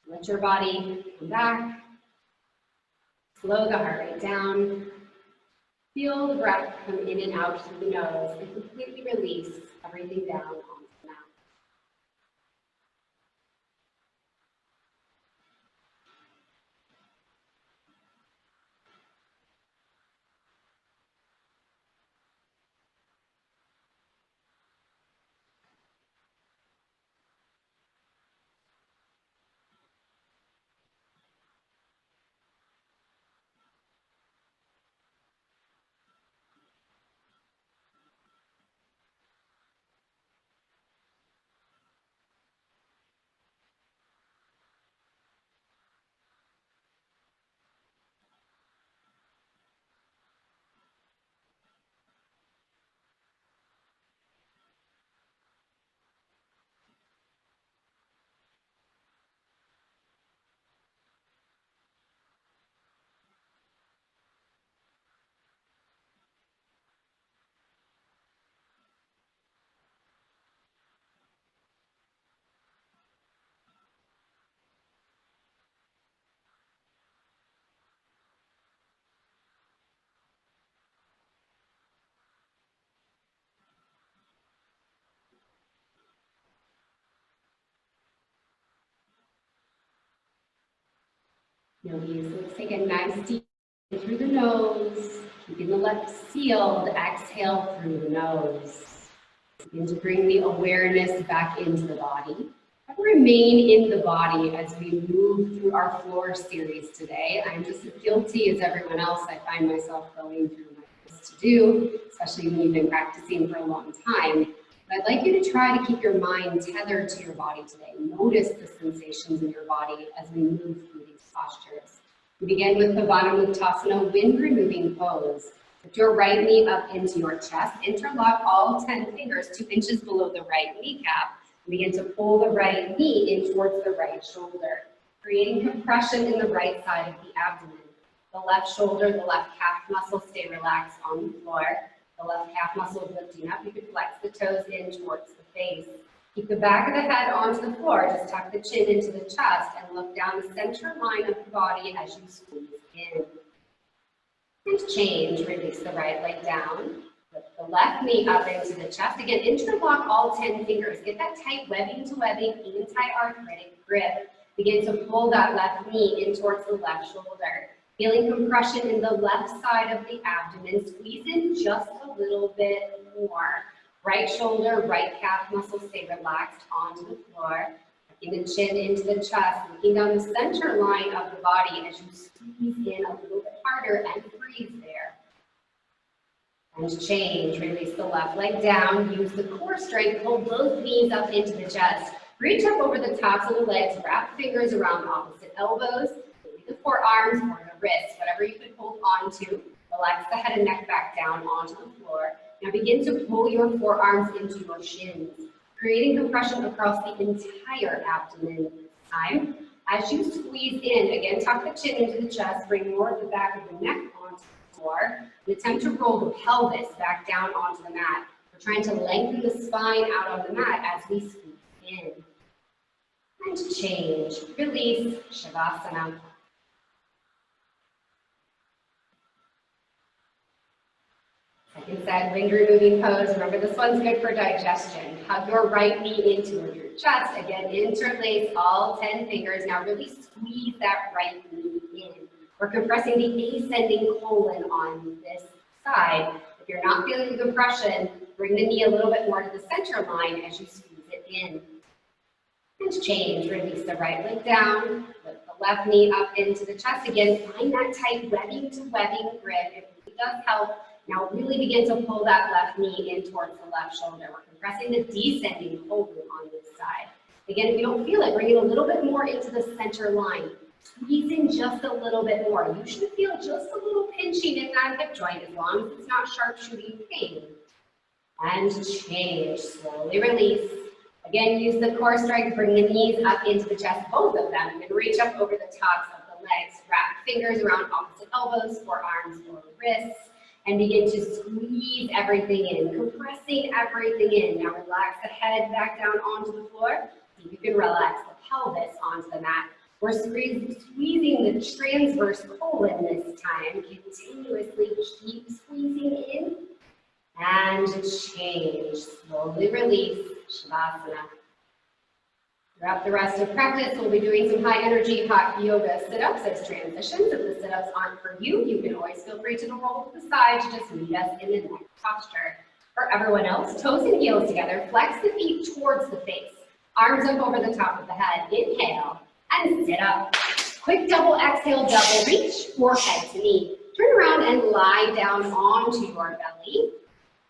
Let your body come back. Slow the heart rate down. Feel the breath come in and out through the nose and completely release everything down onto the mat. Yogis, let's take a nice deep breath through the nose, keeping the lips sealed. Exhale through the nose. Begin to bring the awareness back into the body. Remain in the body as we move through our floor series today. I'm just as guilty as everyone else. I find myself going through my list to do, especially when you've been practicing for a long time. But I'd like you to try to keep your mind tethered to your body today. Notice the sensations in your body as we move through these postures. We begin with Pavana Muktasana, wind removing pose. Put your right knee up into your chest. Interlock all 10 fingers 2 inches below the right kneecap. Begin to pull the right knee in towards the right shoulder, creating compression in the right side of the abdomen. The left shoulder, the left calf muscle stay relaxed on the floor. The left calf muscle is lifting up. You can flex the toes in towards the face. Keep the back of the head onto the floor. Just tuck the chin into the chest and look down the center line of the body as you squeeze in. And change. Release the right leg down. Lift the left knee up into the chest. Again, interlock all 10 fingers. Get that tight webbing to webbing, anti-arthritic grip. Begin to pull that left knee in towards the left shoulder. Feeling compression in the left side of the abdomen. Squeeze in just a little bit more. Right shoulder, right calf muscle stay relaxed onto the floor. Tucking the chin into the chest, looking down the center line of the body as you squeeze in a little bit harder and breathe there. And change. Release the left leg down. Use the core strength. Pull both knees up into the chest. Reach up over the tops of the legs. Wrap fingers around opposite elbows. Maybe the forearms or the wrists, whatever you can hold on to. Relax the head and neck back down onto the floor. Now begin to pull your forearms into your shins, creating compression across the entire abdomen this time. As you squeeze in, again, tuck the chin into the chest. Bring more of the back of the neck onto the floor. And attempt to roll the pelvis back down onto the mat. We're trying to lengthen the spine out on the mat as we squeeze in. And change, release, Shavasana. Second set, wind removing pose. Remember, this one's good for digestion. Hug your right knee into your chest. Again, interlace all 10 fingers. Now really squeeze that right knee in. We're compressing the ascending colon on this side. If you're not feeling the compression, bring the knee a little bit more to the center line as you squeeze it in. And change, release the right leg down, lift the left knee up into the chest. Again, find that tight webbing to webbing grip. It really does help. Now really begin to pull that left knee in towards the left shoulder. We're compressing the descending colon on this side. Again, if you don't feel it, bring it a little bit more into the center line. Squeeze in just a little bit more. You should feel just a little pinching in that hip joint as long as it's not sharp shooting pain. And change, slowly release. Again, use the core strength, bring the knees up into the chest, both of them, and reach up over the tops of the legs. Wrap fingers around opposite elbows, forearms or wrists, and begin to squeeze everything in, compressing everything in. Now relax the head back down onto the floor. See if you can relax the pelvis onto the mat. We're squeezing the transverse colon this time. Continuously keep squeezing in and change. Slowly release, Shavasana. Throughout the rest of practice, we'll be doing some high energy hot yoga sit-ups as transitions. If the sit-ups aren't for you, you can always feel free to roll to the side to just meet us in the next posture. For everyone else, toes and heels together, flex the feet towards the face. Arms up over the top of the head. Inhale and sit up. Quick double exhale, double reach, forehead to knee. Turn around and lie down onto your belly.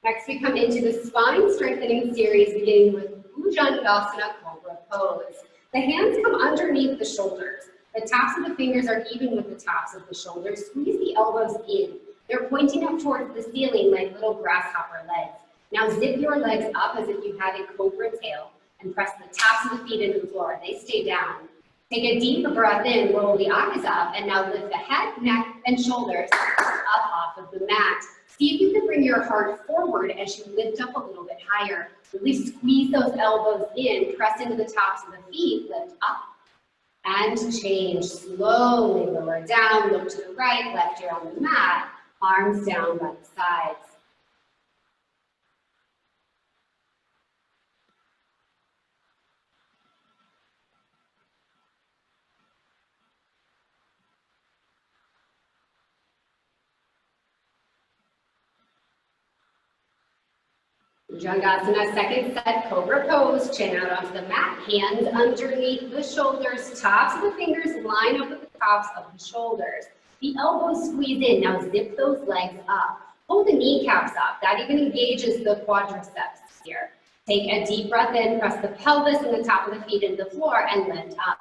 Next, we come into the spine strengthening series, beginning with Bhujangasana Cobra Pose. The hands come underneath the shoulders. The tops of the fingers are even with the tops of the shoulders. Squeeze the elbows in. They're pointing up towards the ceiling like little grasshopper legs. Now zip your legs up as if you had a cobra tail and press the tops of the feet into the floor. They stay down. Take a deep breath in, roll the eyes up, and now lift the head, neck, and shoulders up off of the mat. See if you can bring your heart forward as you lift up a little bit higher. Really squeeze those elbows in, press into the tops of the feet, lift up, and change. Slowly lower down, look to the right, left ear on the mat, arms down by the sides. Bhujangasana, second set, Cobra Pose, chin out onto the mat, hands underneath the shoulders, tops of the fingers line up with the tops of the shoulders. The elbows squeeze in, now zip those legs up. Pull the kneecaps up, that even engages the quadriceps here. Take a deep breath in, press the pelvis and the top of the feet into the floor and lift up.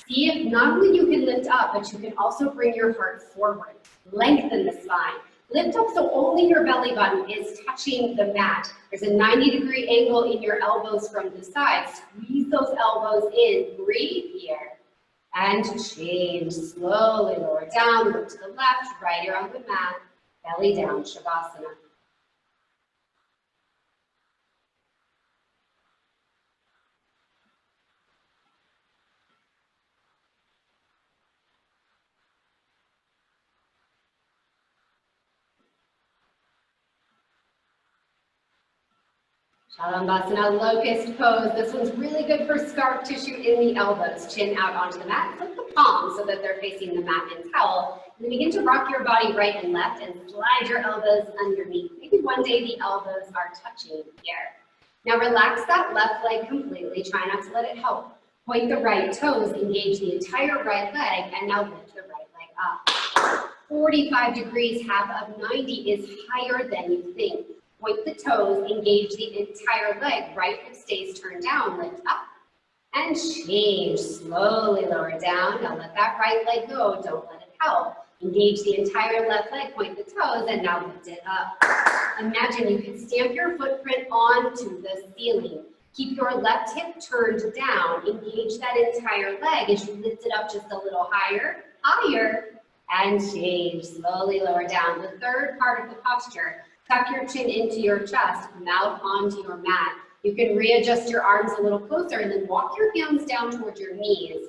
See if not only you can lift up, but you can also bring your heart forward. Lengthen the spine. Lift up so only your belly button is touching the mat. There's a 90-degree angle in your elbows from the side. Squeeze those elbows in. Breathe here. And change. Slowly lower down. Look to the left. Right ear on the mat. Belly down. Shavasana. Shalambhasana, locust pose. This one's really good for scar tissue in the elbows. Chin out onto the mat. Flip the palms so that they're facing the mat and towel. And then begin to rock your body right and left and slide your elbows underneath. Maybe one day the elbows are touching here. Now relax that left leg completely. Try not to let it help. Point the right toes, engage the entire right leg, and now lift the right leg up. 45 degrees, half of 90 is higher than you think. Point the toes, engage the entire leg. Right hip stays turned down, lift up, and change. Slowly lower down. Now let that right leg go, don't let it help. Engage the entire left leg, point the toes, and now lift it up. Imagine you can stamp your footprint onto the ceiling. Keep your left hip turned down. Engage that entire leg as you lift it up just a little higher, higher, and change. Slowly lower down. The third part of the posture. Tuck your chin into your chest, mouth onto your mat. You can readjust your arms a little closer and then walk your hands down towards your knees.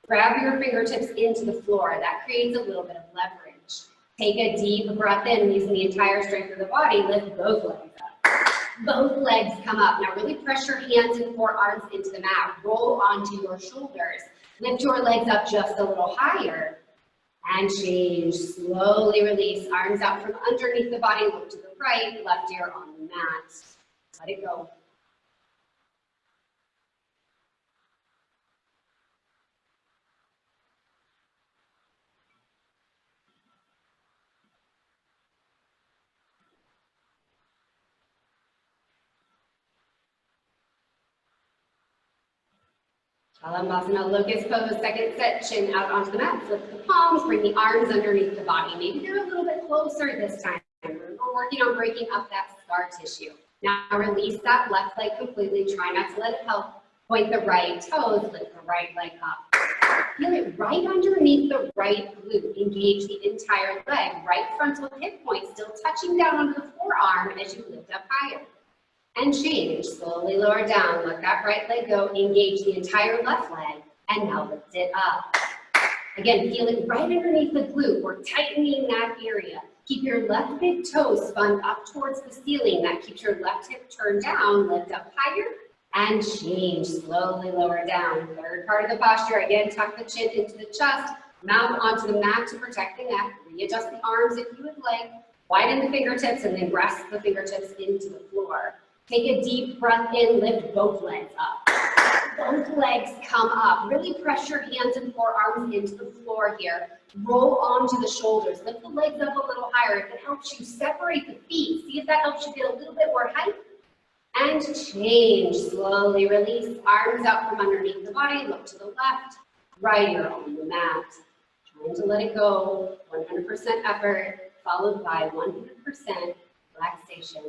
Grab your fingertips into the floor. That creates a little bit of leverage. Take a deep breath in using the entire strength of the body. Lift both legs up. Both legs come up. Now really press your hands and forearms into the mat. Roll onto your shoulders. Lift your legs up just a little higher. And change. Slowly release. Arms out from underneath the body. Look to the right. Left ear on the mat. Let it go. Chaturanga locust pose, second set, chin out onto the mat, flip the palms, bring the arms underneath the body. Maybe they're a little bit closer this time. We're working on breaking up that scar tissue. Now release that left leg completely, try not to let it help. Point the right toes, lift the right leg up. Feel it right underneath the right glute. Engage the entire leg, right frontal hip point, still touching down onto the forearm as you lift up higher. And change, slowly lower down, let that right leg go, engage the entire left leg, and now lift it up. Again, feel it right underneath the glute, we're tightening that area. Keep your left big toe spun up towards the ceiling, that keeps your left hip turned down, lift up higher, and change, slowly lower down. Third part of the posture, again, tuck the chin into the chest, mount onto the mat to protect the neck, readjust the arms if you would like, widen the fingertips, and then rest the fingertips into the floor. Take a deep breath in, lift both legs up. Both legs come up. Really press your hands and forearms into the floor here. Roll onto the shoulders. Lift the legs up a little higher. If it helps you, separate the feet. See if that helps you get a little bit more height. And change. Slowly release. Arms out from underneath the body. Look to the left. Right ear on the mat. Trying to let it go. 100% effort, followed by 100% relaxation.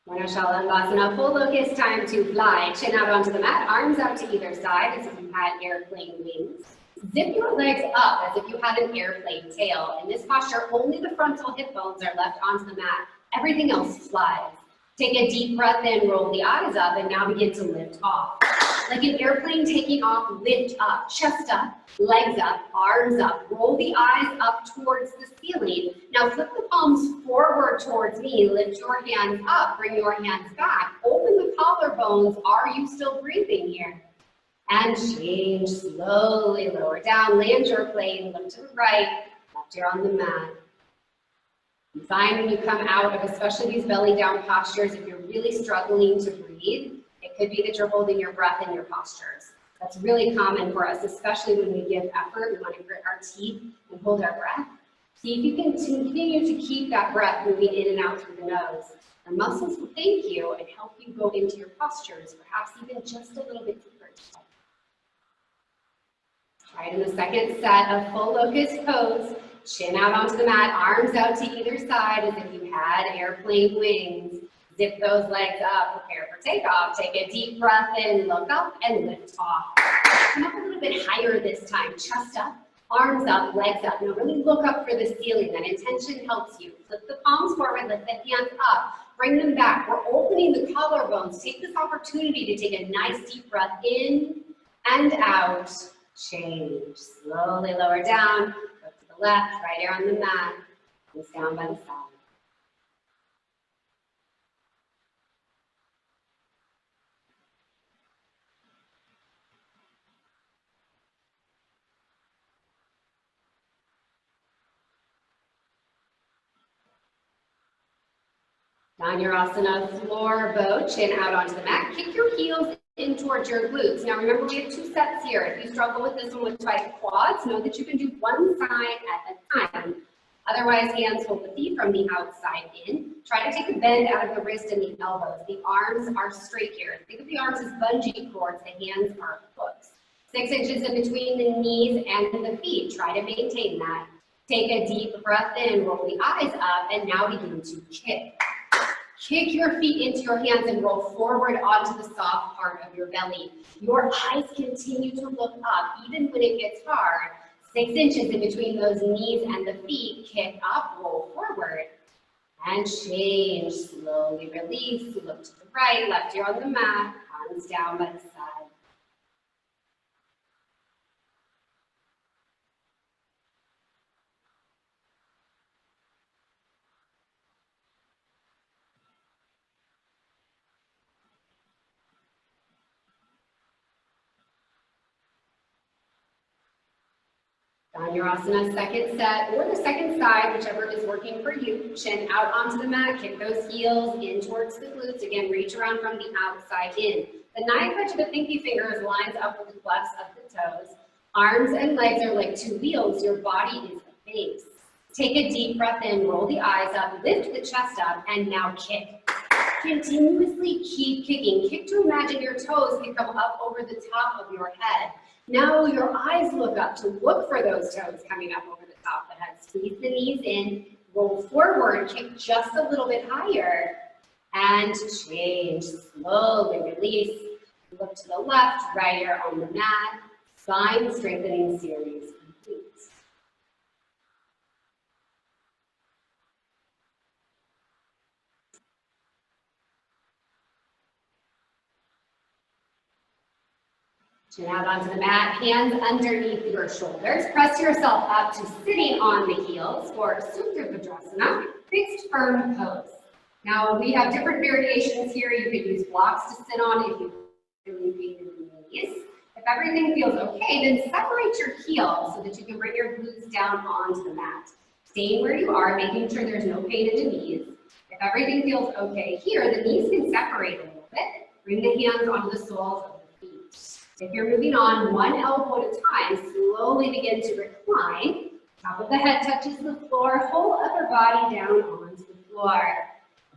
Chaturanga, full locust, time to fly. Chin out onto the mat, arms out to either side as if you had airplane wings. Zip your legs up as if you had an airplane tail. In this posture, only the frontal hip bones are left onto the mat. Everything else flies. Take a deep breath in, roll the eyes up, and now begin to lift off. Like an airplane taking off, lift up, chest up, legs up, arms up, roll the eyes up towards the ceiling. Now flip the palms forward towards me, lift your hands up, bring your hands back, open the collarbones. Are you still breathing here? And change, slowly lower down, land your plane, look to the right, left ear on the mat. You find when you come out of especially these belly down postures, if you're really struggling to breathe, it could be that you're holding your breath in your postures. That's really common for us, especially when we give effort. We want to grit our teeth and hold our breath. See if you can continue to keep that breath moving in and out through the nose. Our muscles will thank you and help you go into your postures, perhaps even just a little bit deeper. Try it in the second set of full locust pose. Chin out onto the mat, arms out to either side as if you had airplane wings. Zip those legs up, prepare for takeoff. Take a deep breath in, look up, and lift off. Come up a little bit higher this time. Chest up, arms up, legs up. Now really look up for the ceiling. That intention helps you. Flip the palms forward, lift the hands up. Bring them back. We're opening the collarbones. Take this opportunity to take a nice deep breath in and out. Change. Slowly lower down. Look to the left, right ear on the mat. Hands down by the side. On your asana floor bow, chin out onto the mat. Kick your heels in towards your glutes. Now remember, we have 2 sets here. If you struggle with this one with tight quads, know that you can do one side at a time. Otherwise, hands hold the feet from the outside in. Try to take a bend out of the wrist and the elbows. The arms are straight here. Think of the arms as bungee cords. The hands are hooks. 6 inches in between the knees and the feet. Try to maintain that. Take a deep breath in, roll the eyes up, and now begin to kick. Kick your feet into your hands and roll forward onto the soft part of your belly. Your eyes continue to look up, even when it gets hard. 6 inches in between those knees and the feet. Kick up, roll forward, and change. Slowly release, look to the right, left ear on the mat, arms down by the side. On your asana second set or the second side, whichever is working for you. Chin out onto the mat, kick those heels in towards the glutes. Again, reach around from the outside in. The knife edge of the pinky fingers lines up with the clefts of the toes. Arms and legs are like 2 wheels. Your body is a base. Take a deep breath in, roll the eyes up, lift the chest up, and now kick. Continuously keep kicking. Kick to imagine your toes can come up over the top of your head. Now your eyes look up to look for those toes coming up over the top of the head. Squeeze the knees in, roll forward, kick just a little bit higher, and change. Slowly release. Look to the left, right ear on the mat. Spine strengthening series complete. Chin out onto the mat, hands underneath your shoulders. Press yourself up to sitting on the heels for Supta Vajrasana, fixed firm pose. Now we have different variations here. You could use blocks to sit on if you really pain in the knees. If everything feels okay, then separate your heels so that you can bring your glutes down onto the mat. Staying where you are, making sure there's no pain in the knees. If everything feels okay here, the knees can separate a little bit. Bring the hands onto the soles of the feet. If you're moving on one elbow at a time, slowly begin to recline. Top of the head touches the floor, whole upper body down onto the floor.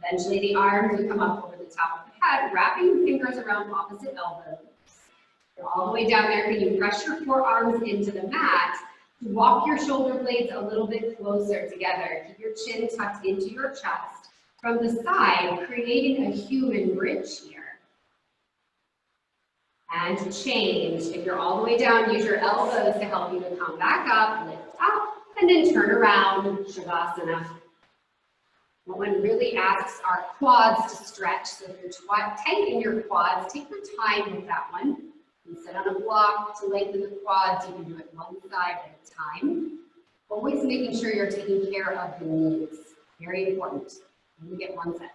Eventually the arms will come up over the top of the head, wrapping the fingers around opposite elbows. You're all the way down there. Can you press your forearms into the mat? Walk your shoulder blades a little bit closer together. Keep your chin tucked into your chest. From the side, creating a human bridge here. And change. If you're all the way down, use your elbows to help you to come back up, lift up, and then turn around, Shavasana. One really asks our quads to stretch. So if you're tight in your quads, take your time with that one. You can sit on a block to lengthen the quads. You can do it one side at a time. Always making sure you're taking care of the knees. Very important. You get one set.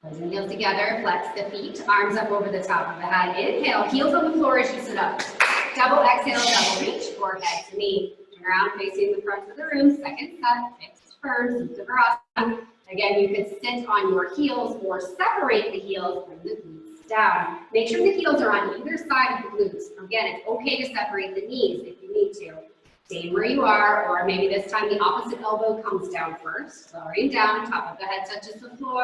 Closing heels together, flex the feet, arms up over the top of the head. Inhale, heels on the floor as you sit up. Double exhale, double reach, forehead to knee. Turn around facing the front of the room. Second set, fixed firm, Supta Virasana. Again, you could sit on your heels or separate the heels, bring the glutes down. Make sure the heels are on either side of the glutes. Again, it's okay to separate the knees if you need to. Stay where you are, or maybe this time the opposite elbow comes down first. Lowering down, top of the head touches the floor.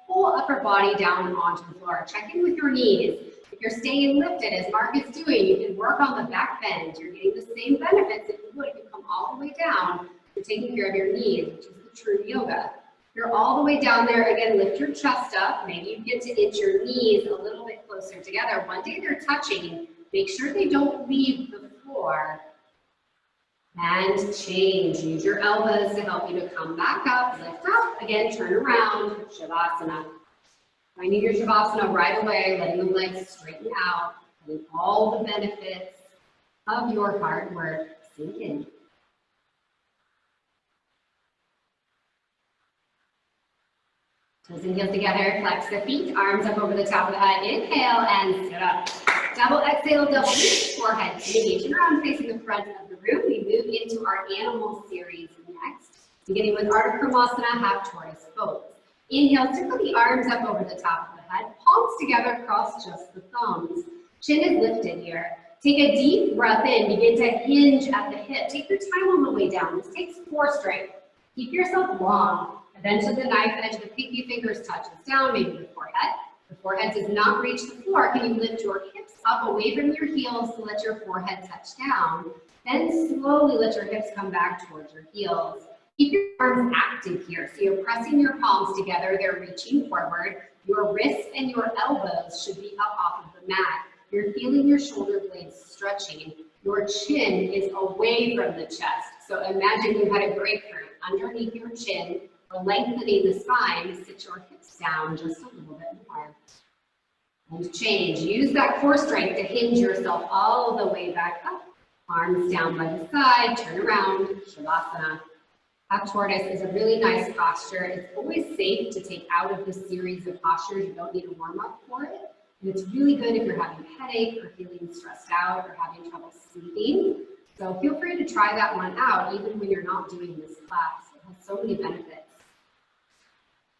Pull upper body down onto the floor. Check in with your knees. If you're staying lifted, as Mark is doing, you can work on the back bend. You're getting the same benefits if you would if you come all the way down. You're taking care of your knees, which is the true yoga. You're all the way down there. Again, lift your chest up. Maybe you get to inch your knees a little bit closer together. One day they're touching. Make sure they don't leave the floor. And change. Use your elbows to help you to come back up, lift up. Again, turn around, Shavasana. Finding your Shavasana right away, letting the legs straighten out, letting all the benefits of your hard work sink in. Toes and heels together, flex the feet, arms up over the top of the head. Inhale and sit up. Double exhale, double reach, forehead to knee. Turn around facing the front of the room. We move into our animal series next. Beginning with Ardha Kramasana, half tortoise pose. Inhale, circle the arms up over the top of the head. Palms together, cross just the thumbs. Chin is lifted here. Take a deep breath in. Begin to hinge at the hip. Take your time on the way down. This takes core strength. Keep yourself long. Eventually the knife edge of the pinky fingers touches down, maybe the forehead. The forehead does not reach the floor. Can you lift your hips up away from your heels to let your forehead touch down? Then slowly let your hips come back towards your heels. Keep your arms active here. So you're pressing your palms together. They're reaching forward. Your wrists and your elbows should be up off of the mat. You're feeling your shoulder blades stretching. Your chin is away from the chest. So imagine you had a grapefruit underneath your chin, lengthening the spine. Sit your hips down just a little bit more. And change. Use that core strength to hinge yourself all the way back up. Arms down by the side, turn around, Shavasana. Half tortoise is a really nice posture. It's always safe to take out of this series of postures. You don't need a warm up for it. And it's really good if you're having a headache or feeling stressed out or having trouble sleeping. So feel free to try that one out even when you're not doing this class. It has so many benefits.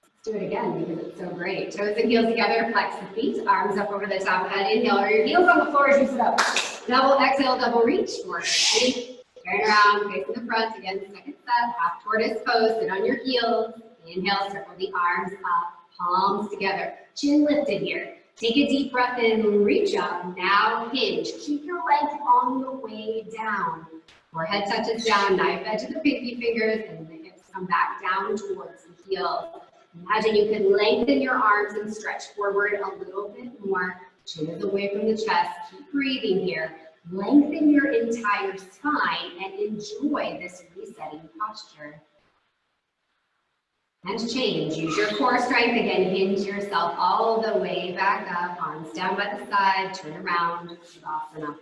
Let's do it again because it's so great. Toes and heels together, flex the feet, arms up over the top of the head. Inhale, or your heels on the floor as you sit up. Double exhale, double reach, forward. Turn around, facing the front. Again, second set, half tortoise pose, sit on your heels. Inhale, circle the arms up, palms together. Chin lifted here. Take a deep breath in, reach up, now hinge. Keep your legs on the way down. Forehead touches down, knife edge of the pinky fingers, and the hips come back down towards the heels. Imagine you can lengthen your arms and stretch forward a little bit more. Chin is away from the chest. Keep breathing here. Lengthen your entire spine and enjoy this resetting posture. And change. Use your core strength. Again, hinge yourself all the way back up. Arms down by the side. Turn around. Shavasana.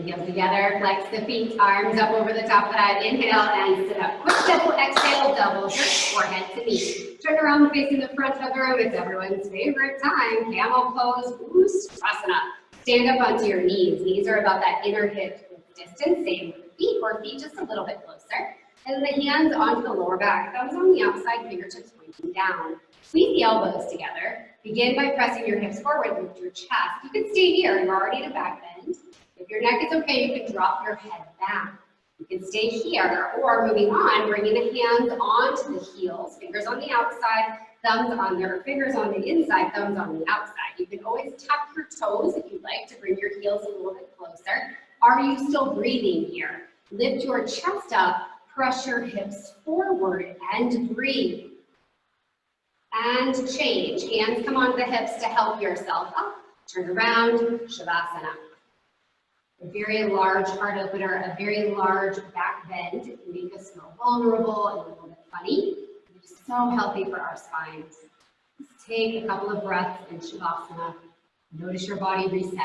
Heels together, flex the feet, arms up over the top of the head. Inhale and sit up. Quick double exhale, double jerk, forehead to knee. Turn around facing the front of the room. It's everyone's favorite time. Camel pose, Ustrasana. Stand up onto your knees. Knees are about that inner hip distance. Same with the feet, or feet just a little bit closer. And the hands onto the lower back. Thumbs on the outside, fingertips pointing down. Squeeze the elbows together. Begin by pressing your hips forward, lift your chest. You can stay here. You're already at a back bend. If your neck is okay, you can drop your head back. You can stay here, or moving on, bringing the hands onto the heels, fingers on the outside, thumbs on there, fingers on the inside, thumbs on the outside. You can always tuck your toes if you'd like to bring your heels a little bit closer. Are you still breathing here? Lift your chest up, press your hips forward, and breathe. And change. Hands come onto the hips to help yourself up. Turn around, Shavasana. A very large heart opener, a very large back bend can make us feel vulnerable and a little bit funny. It's so healthy for our spines. Just take a couple of breaths in Shavasana. Notice your body reset.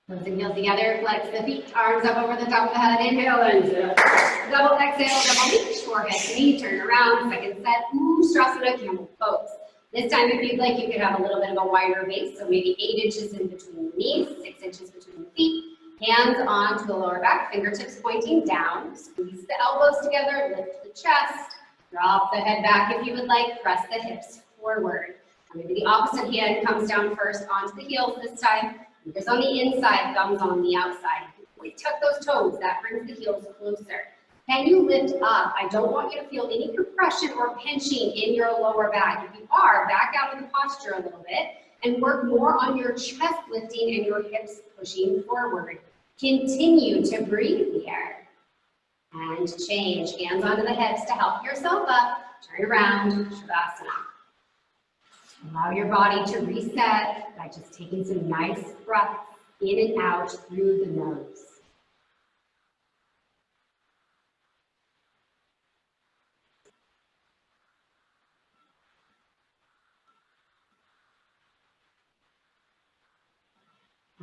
Toes and heels together, flex the feet, arms up over the top of the head, inhale and double exhale, double reach, forehead to knee, turn around, second set, Ustrasana, camel pose. This time if you'd like, you could have a little bit of a wider base, so maybe 8 inches in between the knees, 6 inches between the feet, hands onto the lower back, fingertips pointing down, squeeze the elbows together, lift the chest, drop the head back if you would like, press the hips forward. Maybe the opposite hand comes down first onto the heels this time. Fingers on the inside, thumbs on the outside. Always tuck those toes. That brings the heels closer. Can you lift up? I don't want you to feel any compression or pinching in your lower back. If you are, back out of the posture a little bit and work more on your chest lifting and your hips pushing forward. Continue to breathe here. And change. Hands onto the hips to help yourself up. Turn around, Shavasana. Allow your body to reset by just taking some nice breaths in and out through the nose.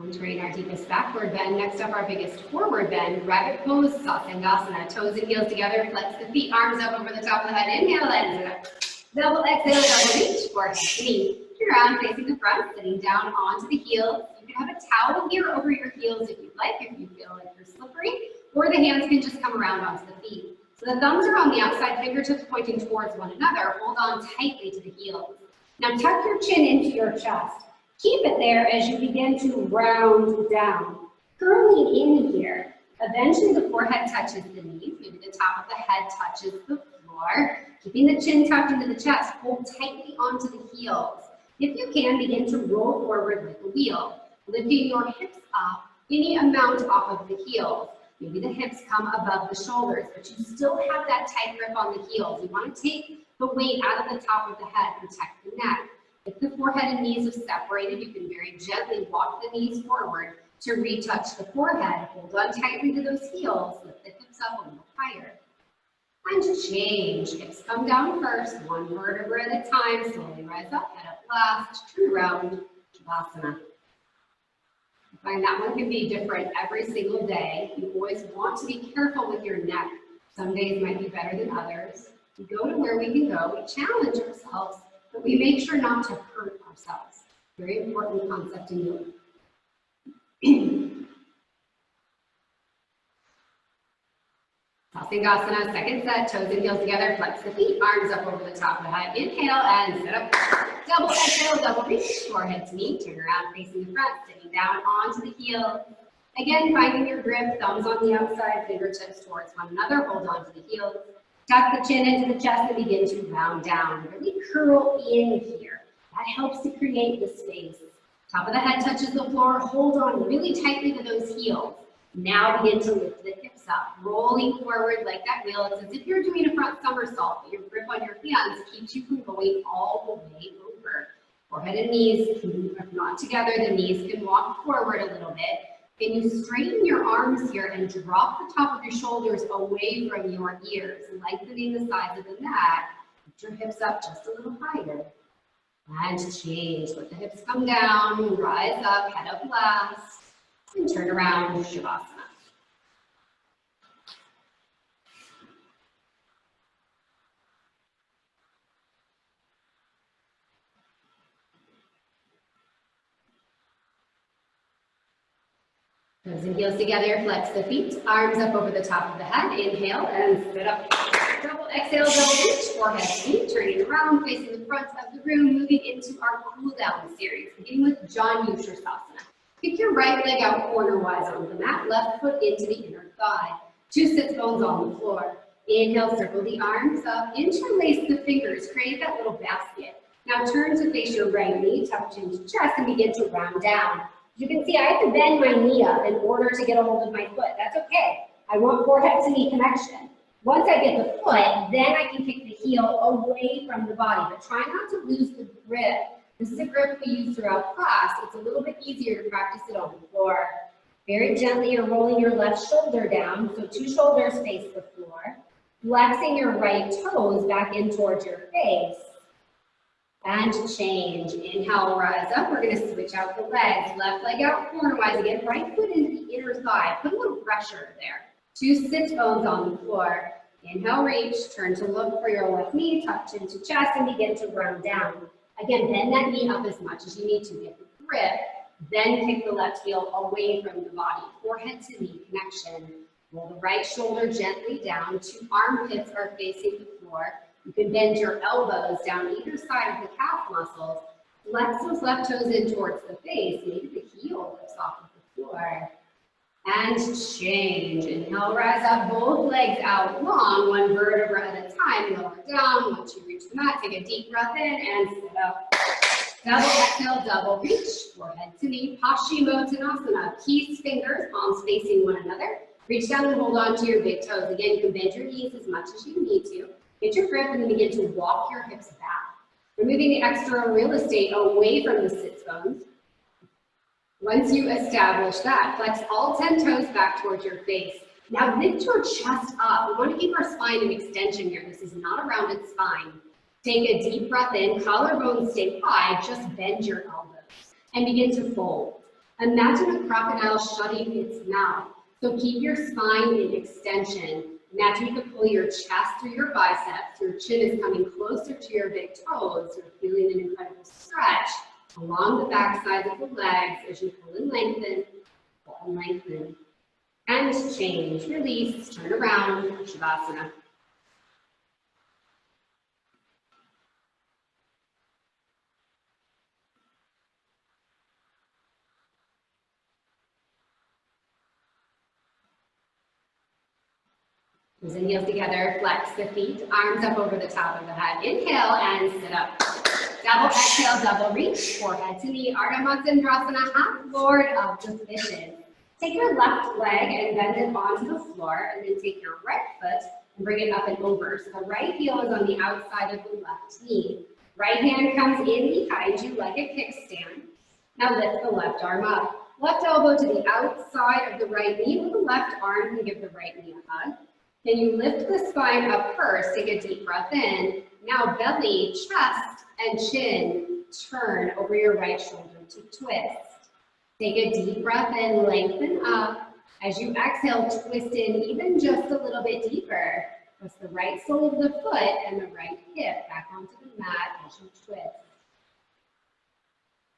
Entering our deepest backward bend. Next up, our biggest forward bend, rabbit pose, Sasandasana. Toes and heels together, flex the feet, arms up over the top of the head. Inhale and double exhale, double reach, forehead to knee. Turn around, facing the front, sitting down onto the heels. You can have a towel here over your heels if you'd like, if you feel like you're slippery, or the hands can just come around onto the feet. So the thumbs are on the outside, fingertips pointing towards one another. Hold on tightly to the heels. Now tuck your chin into your chest. Keep it there as you begin to round down. Curling in here. Eventually the forehead touches the knees. Maybe the top of the head touches the floor. Keeping the chin tucked into the chest. Hold tightly onto the heels. If you can, begin to roll forward like a wheel. Lifting your hips up any amount off of the heels. Maybe the hips come above the shoulders, but you still have that tight grip on the heels. You want to take the weight out of the top of the head, protect the neck. If the forehead and knees are separated, you can very gently walk the knees forward to retouch the forehead. Hold on tightly to those heels, lift the hips up a little higher. And change. Hips come down first, one vertebra at a time. Slowly rise up, head up last, turn around, Shavasana. Find that one can be different every single day. You always want to be careful with your neck. Some days might be better than others. We go to where we can go. We challenge ourselves, but we make sure not to hurt ourselves. Very important concept to know. Sassingasana, second set, toes and heels together, flex the feet, arms up over the top of the head. Inhale and sit up. Double exhale, double reach, forehead to knee, turn around facing the front, sitting down onto the heel. Again, finding your grip, thumbs on the outside, fingertips towards one another, hold on to the heels. Tuck the chin into the chest and begin to round down. Really curl in here. That helps to create the space. Top of the head touches the floor, hold on really tightly to those heels. Now begin to lift the hips up, rolling forward like that wheel. It's as if you're doing a front somersault, but your grip on your hands keeps you from going all the way over. Forehead and knees are not together. The knees can walk forward a little bit. Can you straighten your arms here and drop the top of your shoulders away from your ears, lengthening the sides of the neck. Lift your hips up just a little higher. And change. Let the hips come down, rise up, head up last. And turn around, Shavasana. Toes and heels together, flex the feet, arms up over the top of the head. Inhale and sit up. Double exhale, double reach, forehead to knee, turning around, facing the front of the room, moving into our cool down series, beginning with Janushirasana. Kick your right leg out corner-wise on the mat, left foot into the inner thigh. 2 sits bones on the floor. Inhale, circle the arms up, interlace the fingers, create that little basket. Now turn to face your right knee, tuck chin to chest, and begin to round down. You can see I have to bend my knee up in order to get a hold of my foot. That's okay. I want forehead to knee connection. Once I get the foot, then I can kick the heel away from the body, but try not to lose the grip. This is a grip we use throughout class. It's a little bit easier to practice it on the floor. Very gently, you're rolling your left shoulder down, so 2 shoulders face the floor. Flexing your right toes back in towards your face. And change. Inhale, rise up. We're going to switch out the legs. Left leg out cornerwise again. Right foot into the inner thigh. Put a little pressure there. 2 sit bones on the floor. Inhale, reach. Turn to look for your left knee. Tuck chin to chest and begin to round down. Again, bend that knee up as much as you need to. Get the grip. Then kick the left heel away from the body. Forehead to knee connection. Roll the right shoulder gently down. 2 armpits are facing the floor. You can bend your elbows down either side of the calf muscles. Flex those left toes in towards the face. Maybe the heel lifts off of the floor. And change. Inhale, rise up, both legs out long, 1 vertebra at a time. Lower down. Once you reach the mat, take a deep breath in and sit up. Double exhale, double reach. Forehead to knee. Paschimottanasana. Peace fingers, palms facing one another. Reach down and hold on to your big toes. Again, you can bend your knees as much as you need to. Get your grip and then begin to walk your hips back. Removing the external real estate away from the sits bones. Once you establish that, flex all 10 toes back towards your face. Now lift your chest up. We want to keep our spine in extension here. This is not a rounded spine. Take a deep breath in, collarbones stay high, just bend your elbows and begin to fold. Imagine a crocodile shutting its mouth. So keep your spine in extension. Imagine you can pull your chest through your biceps. Your chin is coming closer to your big toes. You're feeling an incredible stretch along the back side of the legs as you pull and lengthen, pull and lengthen. And change, release, turn around, Shavasana. Knees and heels together, flex the feet, arms up over the top of the head. Inhale and sit up. Double exhale, double reach, forehead to knee, Ardha Matsyendrasana, half lord of the fishes. Take your left leg and bend it onto the floor, and then take your right foot and bring it up and over. So the right heel is on the outside of the left knee. Right hand comes in behind you like a kickstand. Now lift the left arm up. Left elbow to the outside of the right knee, with the left arm can give the right knee a hug. Then you lift the spine up first, take a deep breath in. Now belly, chest, and chin, turn over your right shoulder to twist. Take a deep breath in, lengthen up. As you exhale, twist in even just a little bit deeper. Press the right sole of the foot and the right hip back onto the mat as you twist.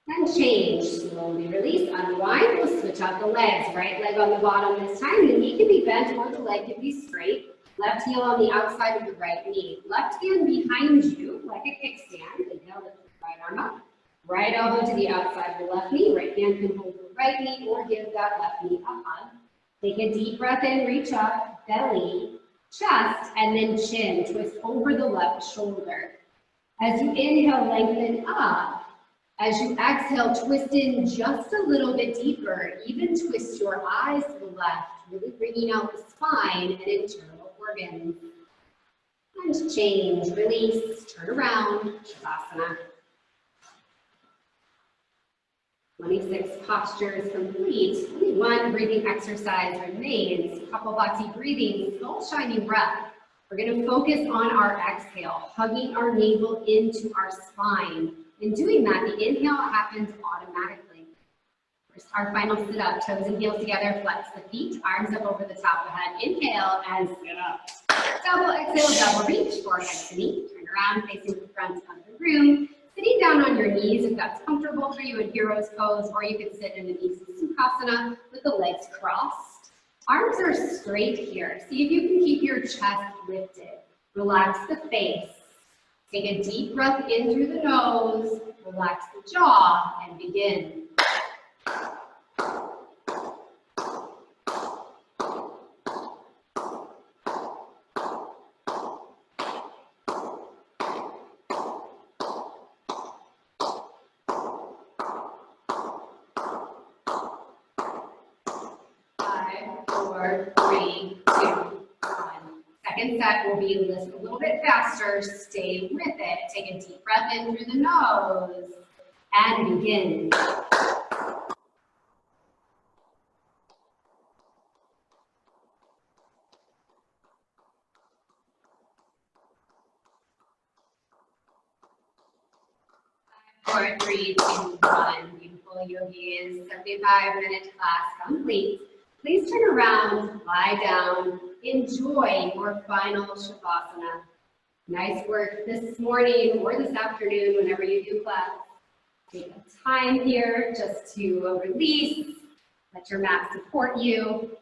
And change, slowly release, unwind, we'll switch out the legs. Right leg on the bottom this time, the knee can be bent or the leg can be straight. Left heel on the outside of the right knee. Left hand behind you, like a kickstand. Inhale, lift the right arm up. Right elbow to the outside of the left knee. Right hand can hold the right knee or give that left knee a hug. Take a deep breath in, reach up, belly, chest, and then chin. Twist over the left shoulder. As you inhale, lengthen up. As you exhale, twist in just a little bit deeper. Even twist your eyes to the left, really bringing out the spine and internal organs. And change, release, turn around, Shavasana. 26 postures complete. Only one breathing exercise remains. Kapalbhati breathing, soul shining breath. We're going to focus on our exhale, hugging our navel into our spine. In doing that, the inhale happens automatically. First, our final sit up, toes and heels together, flex the feet, arms up over the top of the head. Inhale and sit up. Double exhale, double reach, forehead to knee. Turn around, facing the front of the room. Sitting down on your knees if that's comfortable for you in hero's pose, or you can sit in an easy sukhasana with the legs crossed. Arms are straight here. See if you can keep your chest lifted. Relax the face. Take a deep breath in through the nose, relax the jaw, and begin. Five, four, three, two, second set will be a little bit faster. Stay with it. Take a deep breath in through the nose and begin. Five, four, three, two, one. Beautiful yogis. 75-minute class complete. Please turn around, lie down, enjoy your final Shavasana. Nice work this morning or this afternoon, whenever you do class. Take a time here just to release, let your mat support you.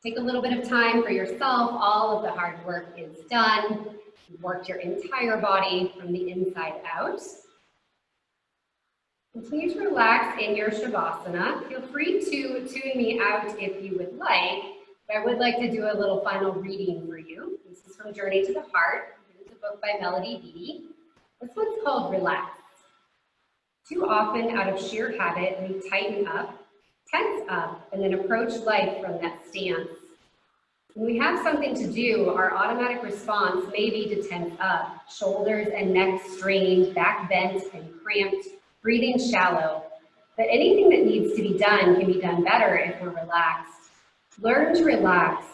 Take a little bit of time for yourself. All of the hard work is done. You've worked your entire body from the inside out. Continue to relax in your Shavasana. Feel free to tune me out if you would like, but I would like to do a little final reading for you. This is from Journey to the Heart. It's a book by Melody Beattie. This one's called Relax. Too often, out of sheer habit, we tighten up, tense up, and then approach life from that stance. When we have something to do, our automatic response may be to tense up, shoulders and neck strained, back bent and cramped, breathing shallow. But anything that needs to be done can be done better if we're relaxed. Learn to relax.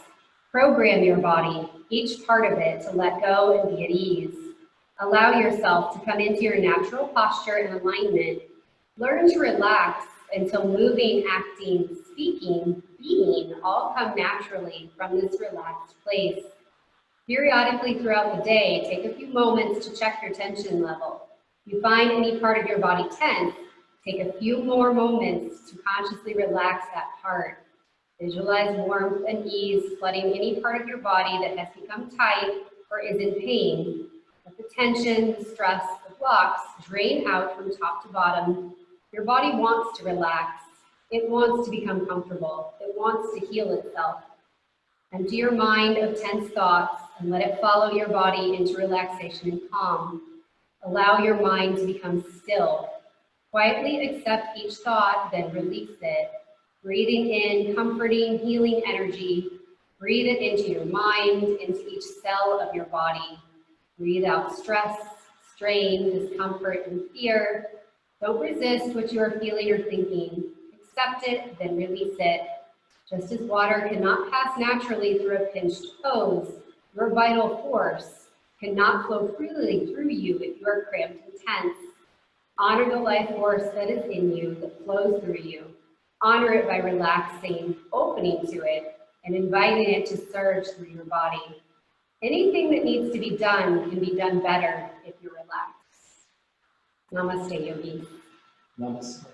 Program your body, each part of it, to let go and be at ease. Allow yourself to come into your natural posture and alignment. Learn to relax until moving, acting, speaking, being all come naturally from this relaxed place. Periodically throughout the day, take a few moments to check your tension level. If you find any part of your body tense, take a few more moments to consciously relax that part. Visualize warmth and ease flooding any part of your body that has become tight or is in pain. Let the tension, the stress, the blocks drain out from top to bottom. Your body wants to relax. It wants to become comfortable. It wants to heal itself. Empty your mind of tense thoughts and let it follow your body into relaxation and calm. Allow your mind to become still. Quietly accept each thought, then release it. Breathing in comforting, healing energy. Breathe it into your mind, into each cell of your body. Breathe out stress, strain, discomfort, and fear. Don't resist what you are feeling or thinking. Accept it, then release it. Just as water cannot pass naturally through a pinched hose, your vital force cannot flow freely through you if you are cramped and tense. Honor the life force that is in you, that flows through you. Honor it by relaxing, opening to it, and inviting it to surge through your body. Anything that needs to be done can be done better if you relax. Namaste, yogis. Namaste.